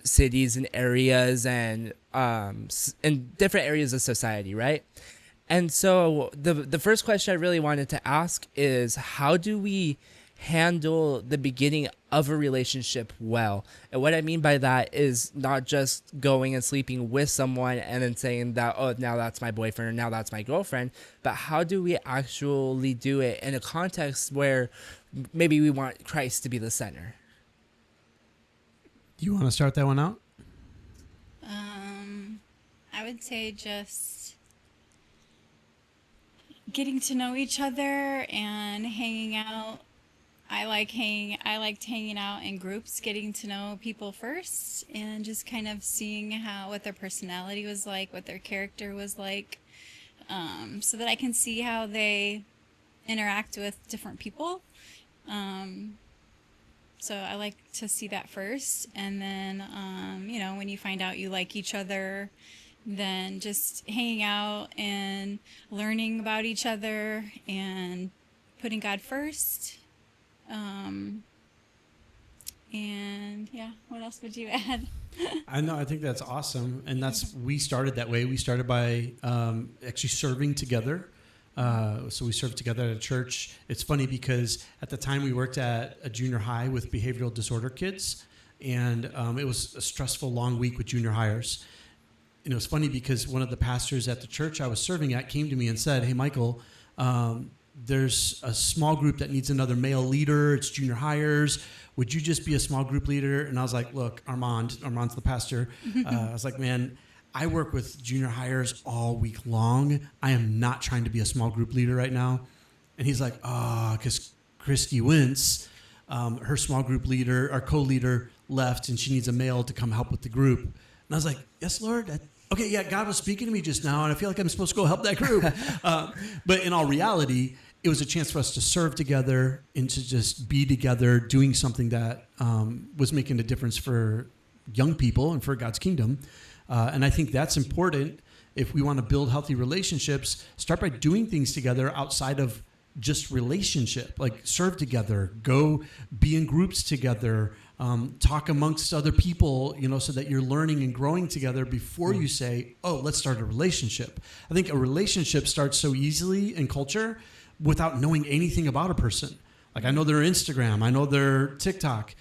Speaker 6: cities and areas, and in different areas of society, right? And so the first question I really wanted to ask is, how do we handle the beginning of a relationship well? And what I mean by that is not just going and sleeping with someone and then saying that, oh, now that's my boyfriend or now that's my girlfriend, but how do we actually do it in a context where maybe we want Christ to be the center?
Speaker 1: Do you want to start that one out?
Speaker 2: I would say just getting to know each other and hanging out. I liked hanging out in groups, getting to know people first, and just kind of seeing what their personality was like, what their character was like, so that I can see how they interact with different people. So I like to see that first, and then when you find out you like each other, then just hanging out and learning about each other and putting God first. And yeah, what else would you add?
Speaker 1: I know. I think that's awesome. And we started that way. We started by actually serving together. So we served together at a church. It's funny because at the time we worked at a junior high with behavioral disorder kids. And it was a stressful, long week with junior hires. And it was funny because one of the pastors at the church I was serving at came to me and said, hey, Michael, there's a small group that needs another male leader. It's junior hires. Would you just be a small group leader? And I was like, look, Armand's the pastor. I was like, man, I work with junior hires all week long. I am not trying to be a small group leader right now. And he's like, because Kristi Wentz, her small group leader, our co-leader, left, and she needs a male to come help with the group. And I was like, yes, Lord. Okay, yeah, God was speaking to me just now, and I feel like I'm supposed to go help that group. But in all reality, it was a chance for us to serve together and to just be together doing something that was making a difference for young people and for God's kingdom. And I think that's important if we want to build healthy relationships. Start by doing things together outside of just relationship, like serve together, go be in groups together, talk amongst other people, so that you're learning and growing together before you say, oh, let's start a relationship. I think a relationship starts so easily in culture without knowing anything about a person. Like, I know their Instagram, I know their TikTok.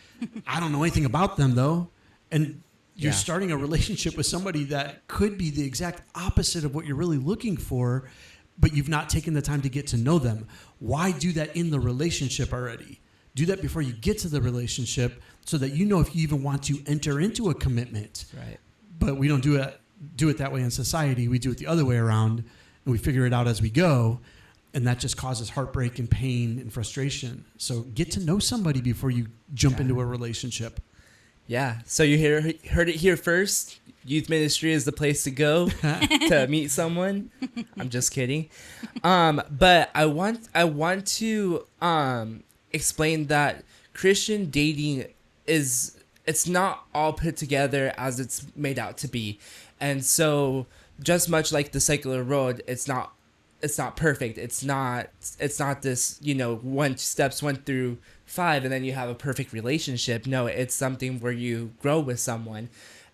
Speaker 1: I don't know anything about them though. And you're starting a relationship with somebody that could be the exact opposite of what you're really looking for, but you've not taken the time to get to know them. Why do that in the relationship already? Do that before you get to the relationship so that you know if you even want to enter into a commitment.
Speaker 6: Right.
Speaker 1: But we don't do it that way in society. We do it the other way around, and we figure it out as we go. And that just causes heartbreak and pain and frustration. So get to know somebody before you jump into a relationship.
Speaker 6: Yeah. So you heard it here first. Youth ministry is the place to go to meet someone. I'm just kidding. But I want to explain that Christian dating it's not all put together as it's made out to be. And so just much like the secular world, it's not perfect. It's not this, steps 1 through 5 and then you have a perfect relationship. No, it's something where you grow with someone.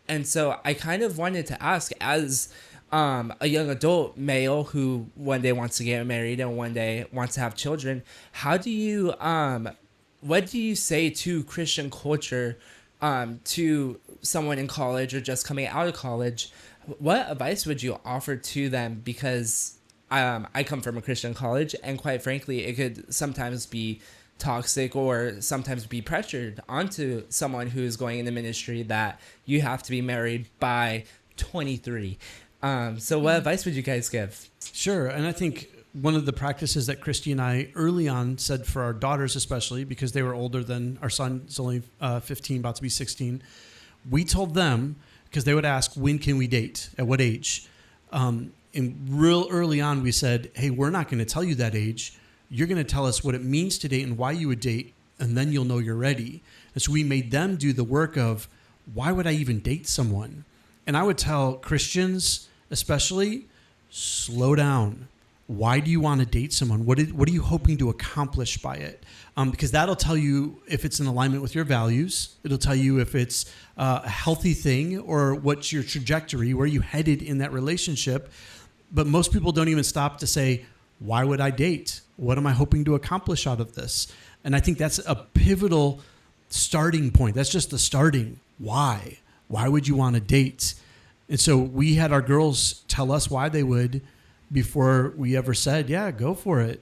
Speaker 6: And so I kind of wanted to ask, as a young adult male who one day wants to get married and one day wants to have children, how do you what do you say to Christian culture, to someone in college or just coming out of college? What advice would you offer to them? Because I come from a Christian college, and quite frankly, it could sometimes be toxic or sometimes be pressured onto someone who is going into ministry that you have to be married by 23. So what advice would you guys give?
Speaker 1: Sure. And I think one of the practices that Kristi and I early on said for our daughters, especially because they were older than our son is only 15, about to be 16. We told them, because they would ask, when can we date? At what age? And real early on, we said, hey, we're not going to tell you that age. You're going to tell us what it means to date and why you would date, and then you'll know you're ready. And so we made them do the work of, why would I even date someone? And I would tell Christians, especially, slow down. Why do you want to date someone? What are you hoping to accomplish by it? Because that'll tell you if it's in alignment with your values. It'll tell you if it's a healthy thing or what's your trajectory, where you headed in that relationship. But most people don't even stop to say, why would I date? What am I hoping to accomplish out of this? And I think that's a pivotal starting point. That's just the starting. Why? Why would you want to date? And so we had our girls tell us why they would before we ever said, yeah, go for it.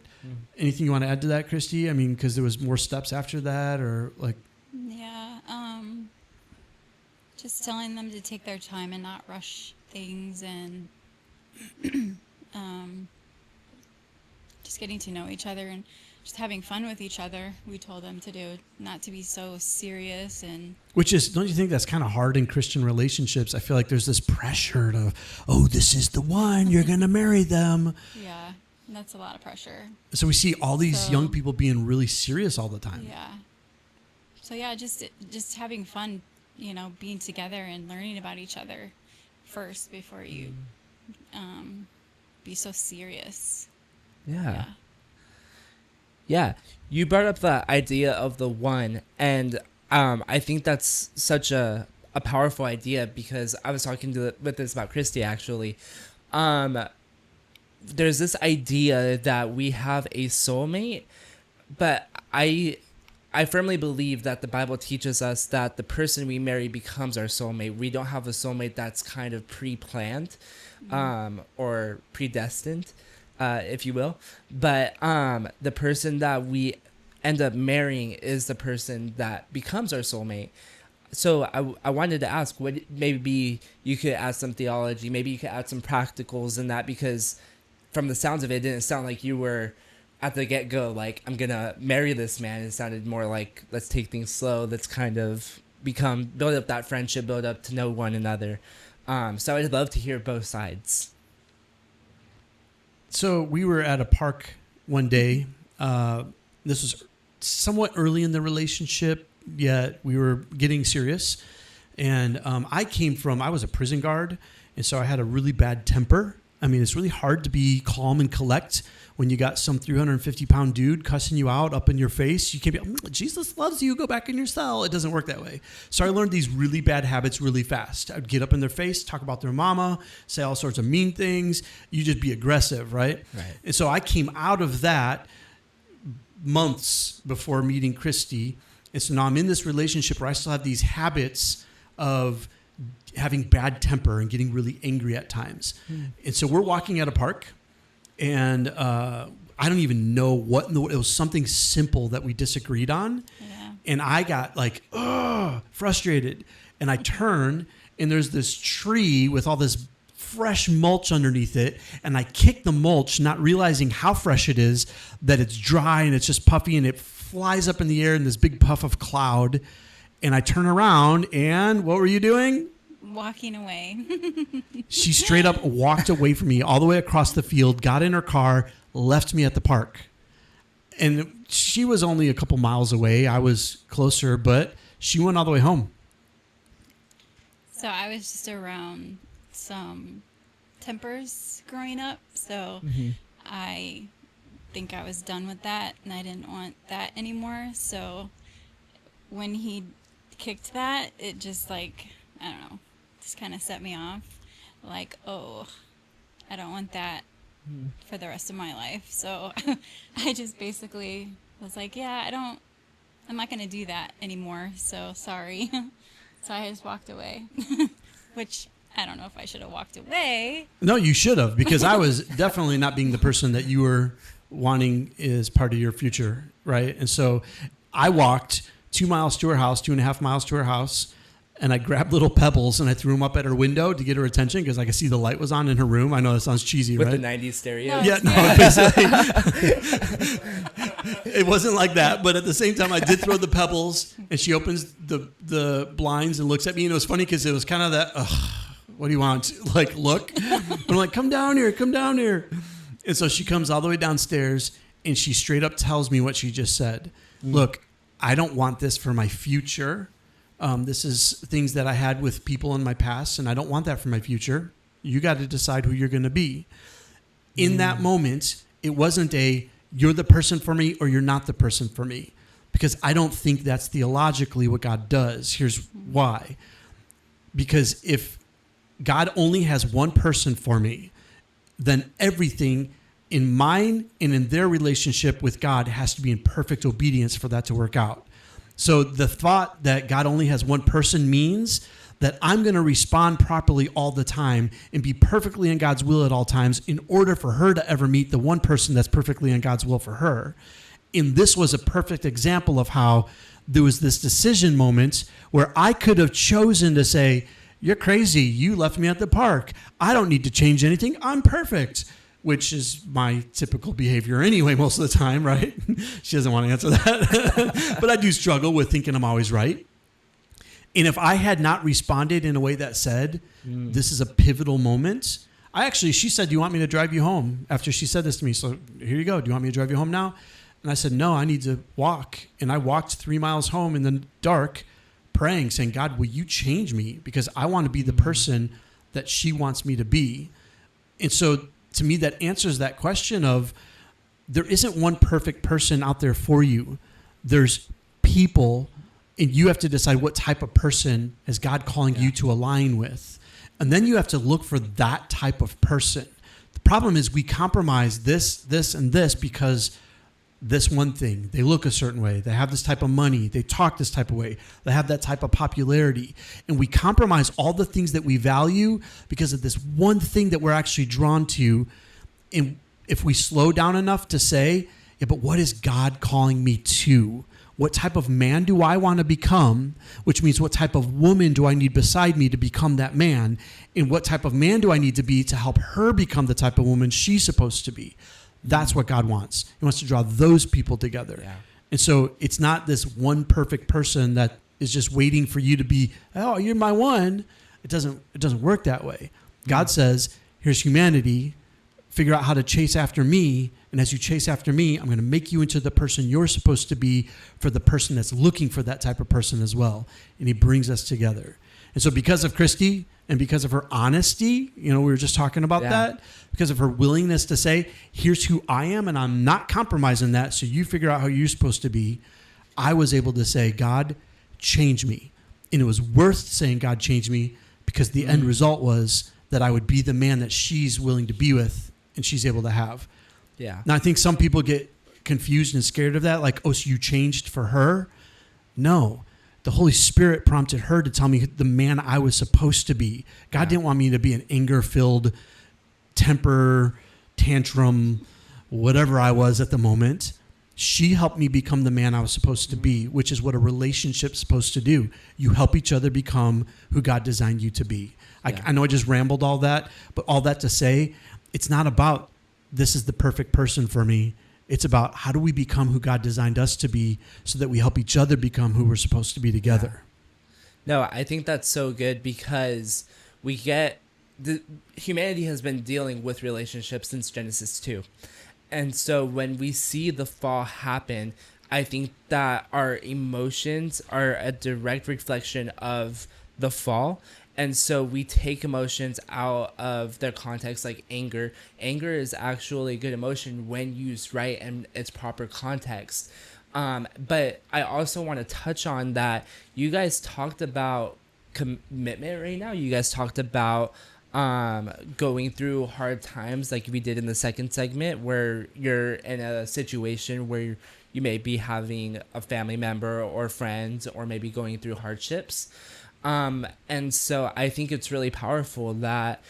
Speaker 1: Anything you want to add to that, Kristi? I mean, because there was more steps after that, or like...
Speaker 2: Yeah, just telling them to take their time and not rush things, and just getting to know each other and just having fun with each other. We told them to do, not to be so serious. And
Speaker 1: which is, don't you think that's kind of hard in Christian relationships? I feel like there's this pressure to, oh, this is the one, you're going to marry them.
Speaker 2: Yeah, that's a lot of pressure.
Speaker 1: So we see all these young people being really serious all the time.
Speaker 2: Yeah. So yeah, just having fun, being together and learning about each other first before you be so serious.
Speaker 6: Yeah. Yeah, you brought up the idea of the one, and I think that's such a powerful idea, because I was talking with this about Kristi, actually. There's this idea that we have a soulmate, but I firmly believe that the Bible teaches us that the person we marry becomes our soulmate. We don't have a soulmate that's kind of pre-planned or predestined, if you will. But the person that we end up marrying is the person that becomes our soulmate. So I wanted to ask, what maybe you could add some theology, maybe you could add some practicals in that, because from the sounds of it, it didn't sound like you were at the get-go like, I'm going to marry this man. It sounded more like, let's take things slow. Let's kind of build up that friendship, build up to know one another. So I'd love to hear both sides.
Speaker 1: So we were at a park one day. This was somewhat early in the relationship, yet we were getting serious. And I was a prison guard, and so I had a really bad temper. I mean, it's really hard to be calm and collect when you got some 350-pound dude cussing you out up in your face. You can't be, Jesus loves you, go back in your cell. It doesn't work that way. So I learned these really bad habits really fast. I'd get up in their face, talk about their mama, say all sorts of mean things. You just be aggressive, right? And so I came out of that months before meeting Kristi. And so now I'm in this relationship where I still have these habits of having bad temper and getting really angry at times. And so we're walking at a park, and I don't even know what it was, something simple that we disagreed on.
Speaker 2: Yeah.
Speaker 1: And I got like, frustrated. And I turn, and there's this tree with all this fresh mulch underneath it, and I kick the mulch, not realizing how fresh it is, that it's dry and it's just puffy, and it flies up in the air in this big puff of cloud. And I turn around, and what were you doing?
Speaker 7: Walking away.
Speaker 1: She straight up walked away from me all the way across the field, got in her car, left me at the park. And she was only a couple miles away. I was closer, but she went all the way home.
Speaker 7: So I was just around some tempers growing up, so I think I was done with that, and I didn't want that anymore. So when he kicked that, it just like, I don't know, just kind of set me off. Like, oh, I don't want that for the rest of my life. So I just basically was like, yeah, I'm not going to do that anymore. So sorry. So I just walked away, which I don't know if I should have walked away.
Speaker 1: No, you should have, because I was definitely not being the person that you were wanting as part of your future, right? And so I walked 2 miles to her house, 2.5 miles to her house, and I grabbed little pebbles and I threw them up at her window to get her attention because I could see the light was on in her room. I know that sounds cheesy,
Speaker 6: With
Speaker 1: right?
Speaker 6: the 90s stereo.
Speaker 7: No.
Speaker 1: Yeah, no, basically. It wasn't like that, but at the same time, I did throw the pebbles, and she opens the blinds and looks at me, and it was funny because it was kind of that, what do you want? Like, look. I'm like, come down here, come down here. And so she comes all the way downstairs, and she straight up tells me what she just said. Look, I don't want this for my future. This is things that I had with people in my past, and I don't want that for my future. You got to decide who you're going to be. In that moment, it wasn't you're the person for me or you're not the person for me, because I don't think that's theologically what God does. Here's why. Because if God only has one person for me, then everything in mine and in their relationship with God has to be in perfect obedience for that to work out. So the thought that God only has one person means that I'm going to respond properly all the time and be perfectly in God's will at all times in order for her to ever meet the one person that's perfectly in God's will for her. And this was a perfect example of how there was this decision moment where I could have chosen to say, you're crazy. You left me at the park. I don't need to change anything. I'm perfect. Which is my typical behavior anyway, most of the time, right? She doesn't want to answer that. But I do struggle with thinking I'm always right. And if I had not responded in a way that said, this is a pivotal moment, she said, do you want me to drive you home? After she said this to me, so here you go. Do you want me to drive you home now? And I said, no, I need to walk. And I walked 3 miles home in the dark, praying, saying, God, will you change me? Because I want to be the person that she wants me to be. And so to me, that answers that question of there isn't one perfect person out there for you. There's people, and you have to decide what type of person is God calling you to align with. And then you have to look for that type of person. The problem is we compromise this, and this because this one thing. They look a certain way. They have this type of money. They talk this type of way. They have that type of popularity. And we compromise all the things that we value because of this one thing that we're actually drawn to. And if we slow down enough to say, yeah, but what is God calling me to? What type of man do I want to become? Which means what type of woman do I need beside me to become that man? And what type of man do I need to be to help her become the type of woman she's supposed to be? That's what God wants. He wants to draw those people together. Yeah. And so it's not this one perfect person that is just waiting for you to be, oh, you're my one. It doesn't work that way. God says, here's humanity. Figure out how to chase after me. And as you chase after me, I'm going to make you into the person you're supposed to be for the person that's looking for that type of person as well. And he brings us together. And so because of Kristi and because of her honesty, we were just talking about that, because of her willingness to say, here's who I am, and I'm not compromising that, so you figure out how you're supposed to be, I was able to say, God, change me. And it was worth saying, God, change me, because the end result was that I would be the man that she's willing to be with and she's able to have. Yeah. Now, I think some people get confused and scared of that, like, oh, so you changed for her? No. The Holy Spirit prompted her to tell me the man I was supposed to be. God didn't want me to be an anger-filled, temper, tantrum, whatever I was at the moment. She helped me become the man I was supposed to be, which is what a relationship's supposed to do. You help each other become who God designed you to be. I know I just rambled all that, but all that to say, it's not about this is the perfect person for me. It's about how do we become who God designed us to be so that we help each other become who we're supposed to be together.
Speaker 6: No, I think that's so good because humanity has been dealing with relationships since Genesis 2. And so when we see the fall happen, I think that our emotions are a direct reflection of the fall. And so we take emotions out of their context, like anger. Anger is actually a good emotion when used right and its proper context. But I also want to touch on that. You guys talked about commitment right now. You guys talked about going through hard times like we did in the second segment, where you're in a situation where you may be having a family member or friends or maybe going through hardships. And so I think it's really powerful that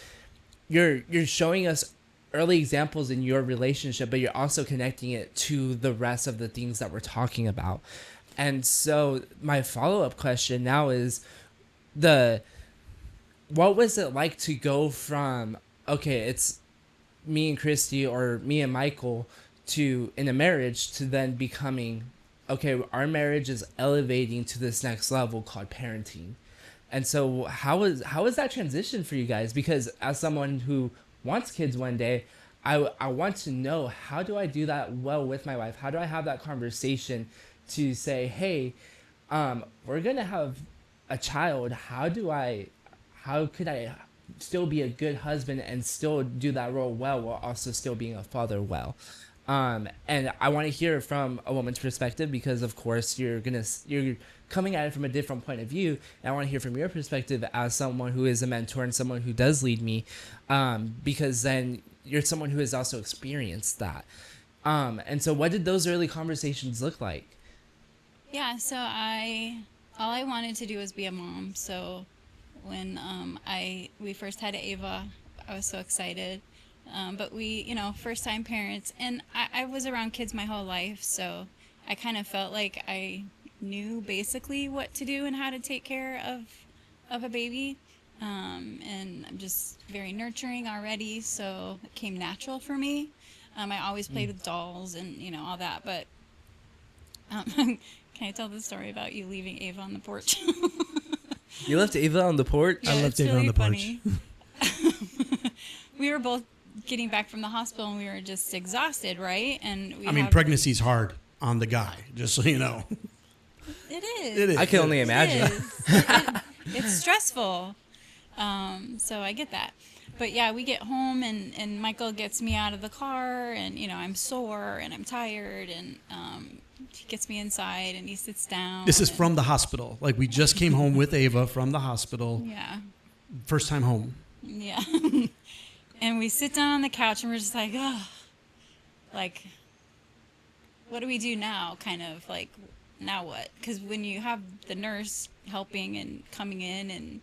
Speaker 6: you're showing us early examples in your relationship, but you're also connecting it to the rest of the things that we're talking about. And so my follow-up question now is what was it like to go from, okay, it's me and Kristi or me and Michael in a marriage to then becoming, okay, our marriage is elevating to this next level called parenting. And so how is that transition for you guys? Because as someone who wants kids one day, I want to know, how do I do that well with my wife? How do I have that conversation to say, hey, we're going to have a child. How could I still be a good husband and still do that role well while also still being a father well? And I want to hear from a woman's perspective because, of course, you're coming at it from a different point of view. And I want to hear from your perspective as someone who is a mentor and someone who does lead me, because then you're someone who has also experienced that. And so what did those early conversations look like?
Speaker 7: Yeah, so all I wanted to do was be a mom. So when we first had Ava, I was so excited. But we, first time parents, and I was around kids my whole life, so I kind of felt like I knew basically what to do and how to take care of a baby. And I'm just very nurturing already, so it came natural for me. I always played with dolls and, all that, but can I tell the story about you leaving Ava on the porch?
Speaker 6: You left Ava on the porch?
Speaker 1: I left Ava on the porch.
Speaker 7: We were both getting back from the hospital and we were just exhausted, right? And
Speaker 1: pregnancy's hard on the guy, just so you know.
Speaker 7: It is.
Speaker 1: It is.
Speaker 6: I can only imagine.
Speaker 7: It's stressful. So I get that. But yeah, we get home and Michael gets me out of the car and, I'm sore and I'm tired and he gets me inside and he sits down.
Speaker 1: This is from the hospital. Like, we just came home with Ava from the hospital.
Speaker 7: Yeah.
Speaker 1: First time home.
Speaker 7: Yeah. And we sit down on the couch and we're just like, oh, like, what do we do now? Kind of like, now what? Because when you have the nurse helping and coming in and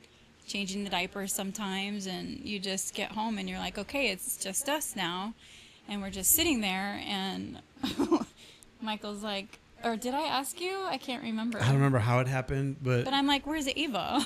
Speaker 7: changing the diapers sometimes, and you just get home and you're like, okay, it's just us now. And we're just sitting there and Michael's like, or did I ask you? I can't remember.
Speaker 1: I don't remember how it happened, but
Speaker 7: I'm like, where's Ava?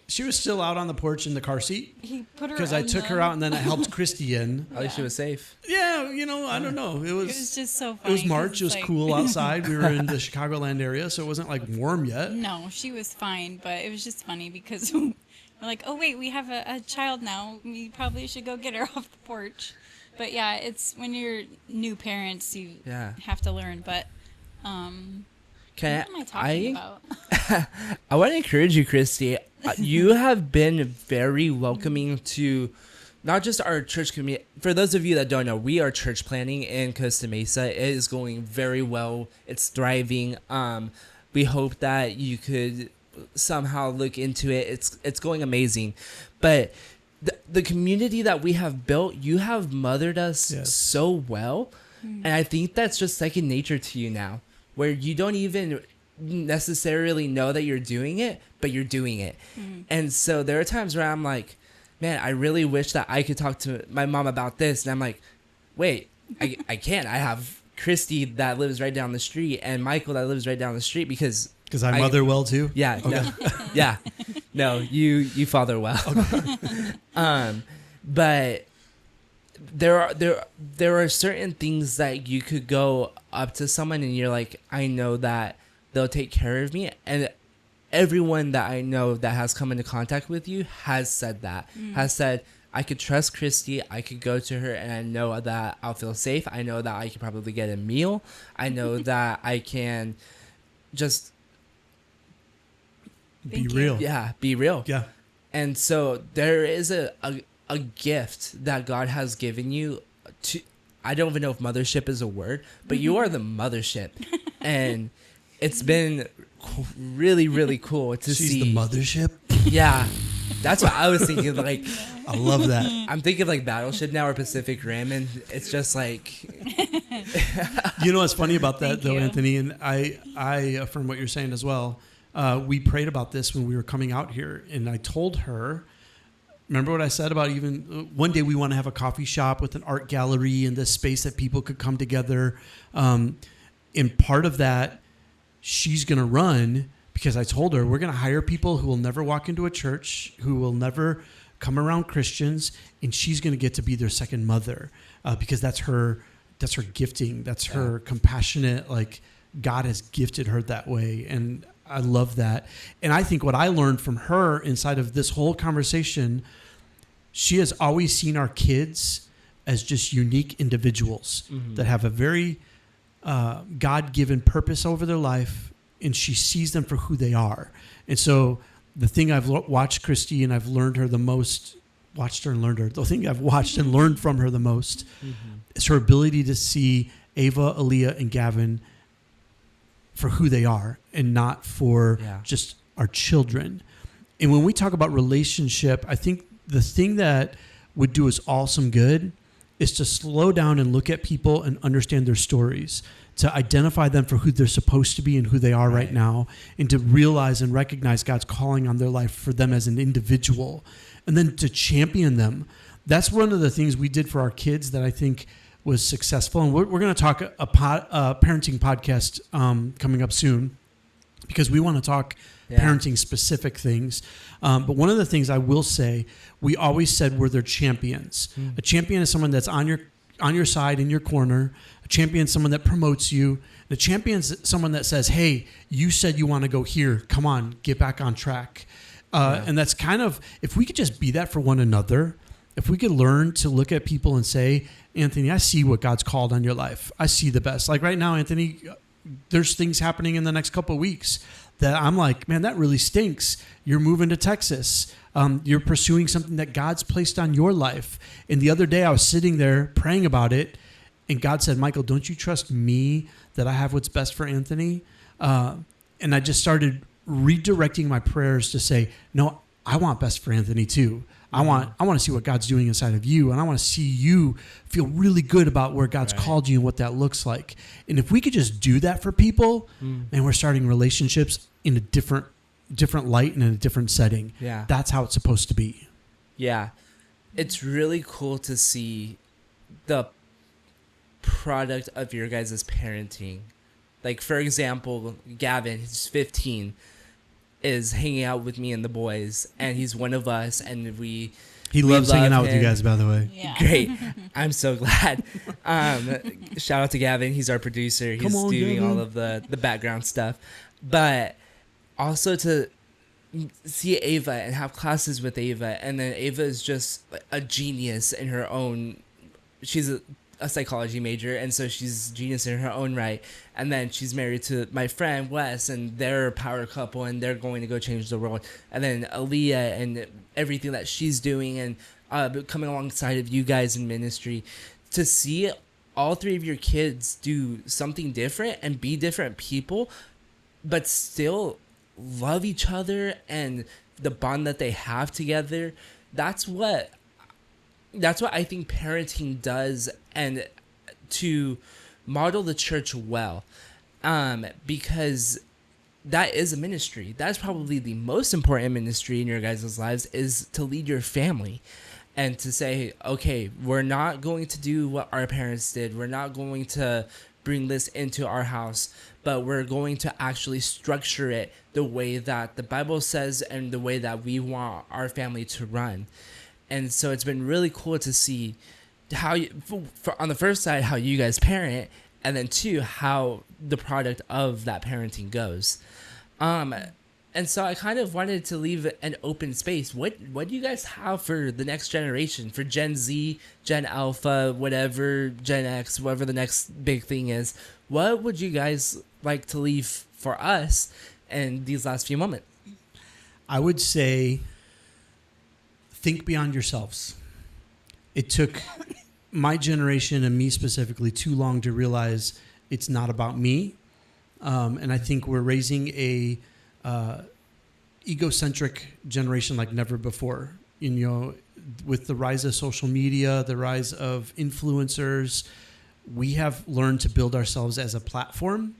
Speaker 1: she was still out on the porch in the car seat.
Speaker 7: He put her
Speaker 1: because I took her out and then I helped Kristi in.
Speaker 6: At least she was safe.
Speaker 1: Yeah, I don't know. It was
Speaker 7: just so funny.
Speaker 1: It was March. It was cool outside. We were in the Chicagoland area, so it wasn't like warm yet.
Speaker 7: No, she was fine, but it was just funny because we're like, oh wait, we have a child now. We probably should go get her off the porch. But yeah, it's when you're new parents, you have to learn. But what am I talking about?
Speaker 6: I want to encourage you, Kristi. You have been very welcoming to not just our church community. For those of you that don't know, we are church planning in Costa Mesa. It is going very well. It's thriving. We hope that you could somehow look into it. It's going amazing. But the community that we have built, you have mothered us so well. And I think that's just second nature to you now, where you don't even necessarily know that you're doing it, but you're doing it. And so there are times where I'm like, man, I really wish that I could talk to my mom about this. And I'm like, wait, I can't. I have Kristi that lives right down the street and Michael that lives right down the street because
Speaker 1: I mother well too.
Speaker 6: yeah,
Speaker 1: Okay.
Speaker 6: yeah. No, you father well. But there are certain things that you could go up to someone and you're like, I know that they'll take care of me, and everyone that I know that has come into contact with you has said that, has said, I could trust Kristi, I could go to her and I know that I'll feel safe. I know that I could probably get a meal. I know that I can just
Speaker 1: Be real.
Speaker 6: be real.
Speaker 1: Yeah.
Speaker 6: And so there is a gift that God has given you to, I don't even know if mothership is a word, but you are the mothership. And it's been really, really cool to
Speaker 1: She's
Speaker 6: see.
Speaker 1: the mothership.
Speaker 6: Yeah. That's what I was thinking. Like,
Speaker 1: I love that.
Speaker 6: I'm thinking like Battleship now or Pacific Rim, and it's just like,
Speaker 1: You know what's funny about that,
Speaker 7: Thank
Speaker 1: though,
Speaker 7: you.
Speaker 1: Anthony, and I affirm what you're saying as well. We prayed about this when we were coming out here, and I told her, remember what I said about even one day we want to have a coffee shop with an art gallery and this space that people could come together. And part of that, she's going to run because I told her we're going to hire people who will never walk into a church, who will never come around Christians, and she's going to get to be their second mother because that's her gifting. That's her compassionate, like God has gifted her that way. And I love that. And I think what I learned from her inside of this whole conversation, she has always seen our kids as just unique individuals that have a very God-given purpose over their life, and she sees them for who they are. And so the thing I've watched Kristi and I've learned her the most, the thing I've watched and learned from her the most is her ability to see Ava, Aaliyah, and Gavin for who they are and not for just our children. And when we talk about relationship, I think the thing that would do us all some good is to slow down and look at people and understand their stories, to identify them for who they're supposed to be and who they are right now, and to realize and recognize God's calling on their life for them as an individual, and then to champion them. That's one of the things we did for our kids that I think was successful. And we're going to talk a parenting podcast coming up soon because we want to talk parenting specific things. But one of the things I will say, we always said we're their champions. A champion is someone that's on your side, in your corner. A champion is someone that promotes you. The champion is someone that says, hey, you said you want to go here. Come on, get back on track. And that's kind of, if we could just be that for one another, if we could learn to look at people and say, Anthony, I see what God's called on your life. I see the best. Like right now, Anthony, there's things happening in the next couple of weeks that I'm like, man, that really stinks. You're moving to Texas. You're pursuing something that God's placed on your life. And the other day I was sitting there praying about it, and God said, Michael, don't you trust me that I have what's best for Anthony? And I just started redirecting my prayers to say, no, I want best for Anthony too. I want to see what God's doing inside of you, and I want to see you feel really good about where God's called you and what that looks like. And if we could just do that for people, and we're starting relationships in a different light and in a different setting.
Speaker 6: Yeah.
Speaker 1: That's how it's supposed to be.
Speaker 6: Yeah. It's really cool to see the product of your guys' parenting. Like, for example, Gavin, he's 15, is hanging out with me and the boys, and he's one of us, and we
Speaker 1: loves hanging
Speaker 6: love
Speaker 1: out with you
Speaker 6: him.
Speaker 1: guys, by the way.
Speaker 7: Yeah.
Speaker 6: Great. I'm so glad. Shout out to Gavin. He's our producer. He's
Speaker 1: Come on,
Speaker 6: doing
Speaker 1: Gavin.
Speaker 6: all of the background stuff. But also to see Ava and have classes with Ava, and then Ava is just a genius in her own. She's a psychology major, and so she's genius in her own right. And then she's married to my friend Wes, and they're a power couple, and they're going to go change the world. And then Aaliyah and everything that she's doing, and coming alongside of you guys in ministry, to see all three of your kids do something different and be different people, but still love each other and the bond that they have together. That's what I think parenting does, and to model the church well, because that is a ministry. That's probably the most important ministry in your guys' lives, is to lead your family and to say, okay, we're not going to do what our parents did. We're not going to bring this into our house, but we're going to actually structure it the way that the Bible says and the way that we want our family to run. And so it's been really cool to see how you, on the first side, how you guys parent, and then two, how the product of that parenting goes. And so I kind of wanted to leave an open space. What do you guys have for the next generation, for Gen Z, Gen Alpha, whatever, Gen X, whatever the next big thing is? What would you guys like to leave for us in these last few moments?
Speaker 1: I would say think beyond yourselves. It took my generation and me specifically too long to realize it's not about me. And I think we're raising a egocentric generation like never before. You know, with the rise of social media, the rise of influencers, we have learned to build ourselves as a platform.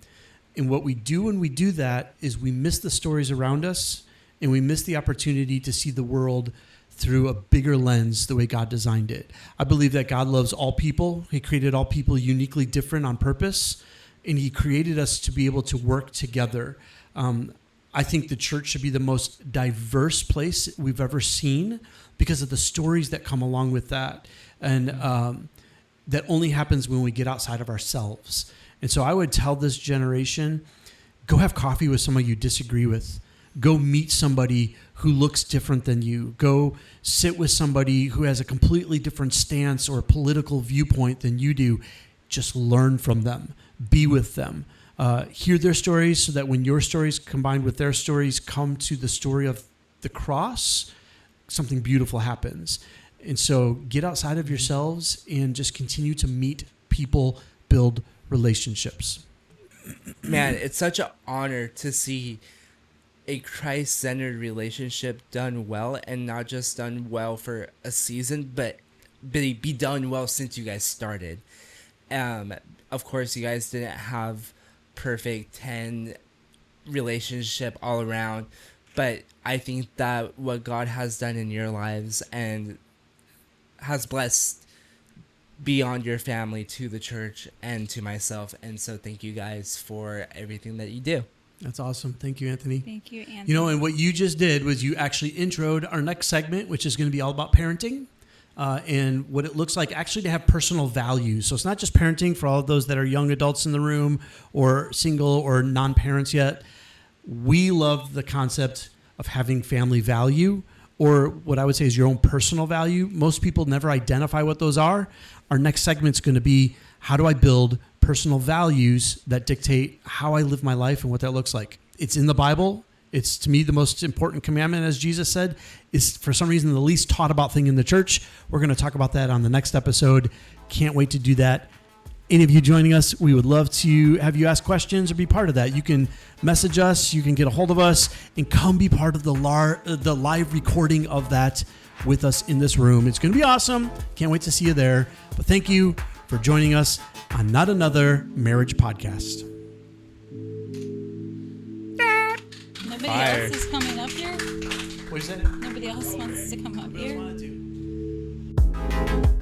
Speaker 1: And what we do when we do that is we miss the stories around us, and we miss the opportunity to see the world through a bigger lens, the way God designed it. I believe that God loves all people. He created all people uniquely different on purpose, and he created us to be able to work together. I think the church should be the most diverse place we've ever seen because of the stories that come along with that. And that only happens when we get outside of ourselves. And so I would tell this generation, go have coffee with somebody you disagree with. Go meet somebody who looks different than you. Go sit with somebody who has a completely different stance or political viewpoint than you do. Just learn from them. Be with them. Hear their stories so that when your stories combined with their stories come to the story of the cross, something beautiful happens. And so get outside of yourselves and just continue to meet people, build relationships.
Speaker 6: Man, it's such an honor to see a Christ-centered relationship done well, and not just done well for a season, but be done well since you guys started. Of course, you guys didn't have perfect 10 relationship all around, but I think that what God has done in your lives and has blessed beyond your family to the church and to myself. And so thank you guys for everything that you do.
Speaker 1: That's awesome. Thank you, Anthony.
Speaker 7: Thank you, Anthony.
Speaker 1: You know, and what you just did was you actually introed our next segment, which is going to be all about parenting. And what it looks like actually to have personal values. So it's not just parenting for all of those that are young adults in the room or single or non-parents yet. We love the concept of having family value, or what I would say is your own personal value. Most people never identify what those are. Our next segment is going to be, how do I build personal values that dictate how I live my life and what that looks like? It's in the Bible. It's, to me, the most important commandment, as Jesus said, is for some reason the least taught about thing in the church. We're going to talk about that on the next episode. Can't wait to do that. Any of you joining us, we would love to have you ask questions or be part of that. You can message us, you can get a hold of us, and come be part of the live recording of that with us in this room. It's going to be awesome. Can't wait to see you there. But thank you for joining us on Not Another Marriage Podcast.
Speaker 7: Nobody
Speaker 6: Fire.
Speaker 7: else is coming up here?
Speaker 1: What is that?
Speaker 7: Nobody else wants to come up here?
Speaker 1: Wanted to.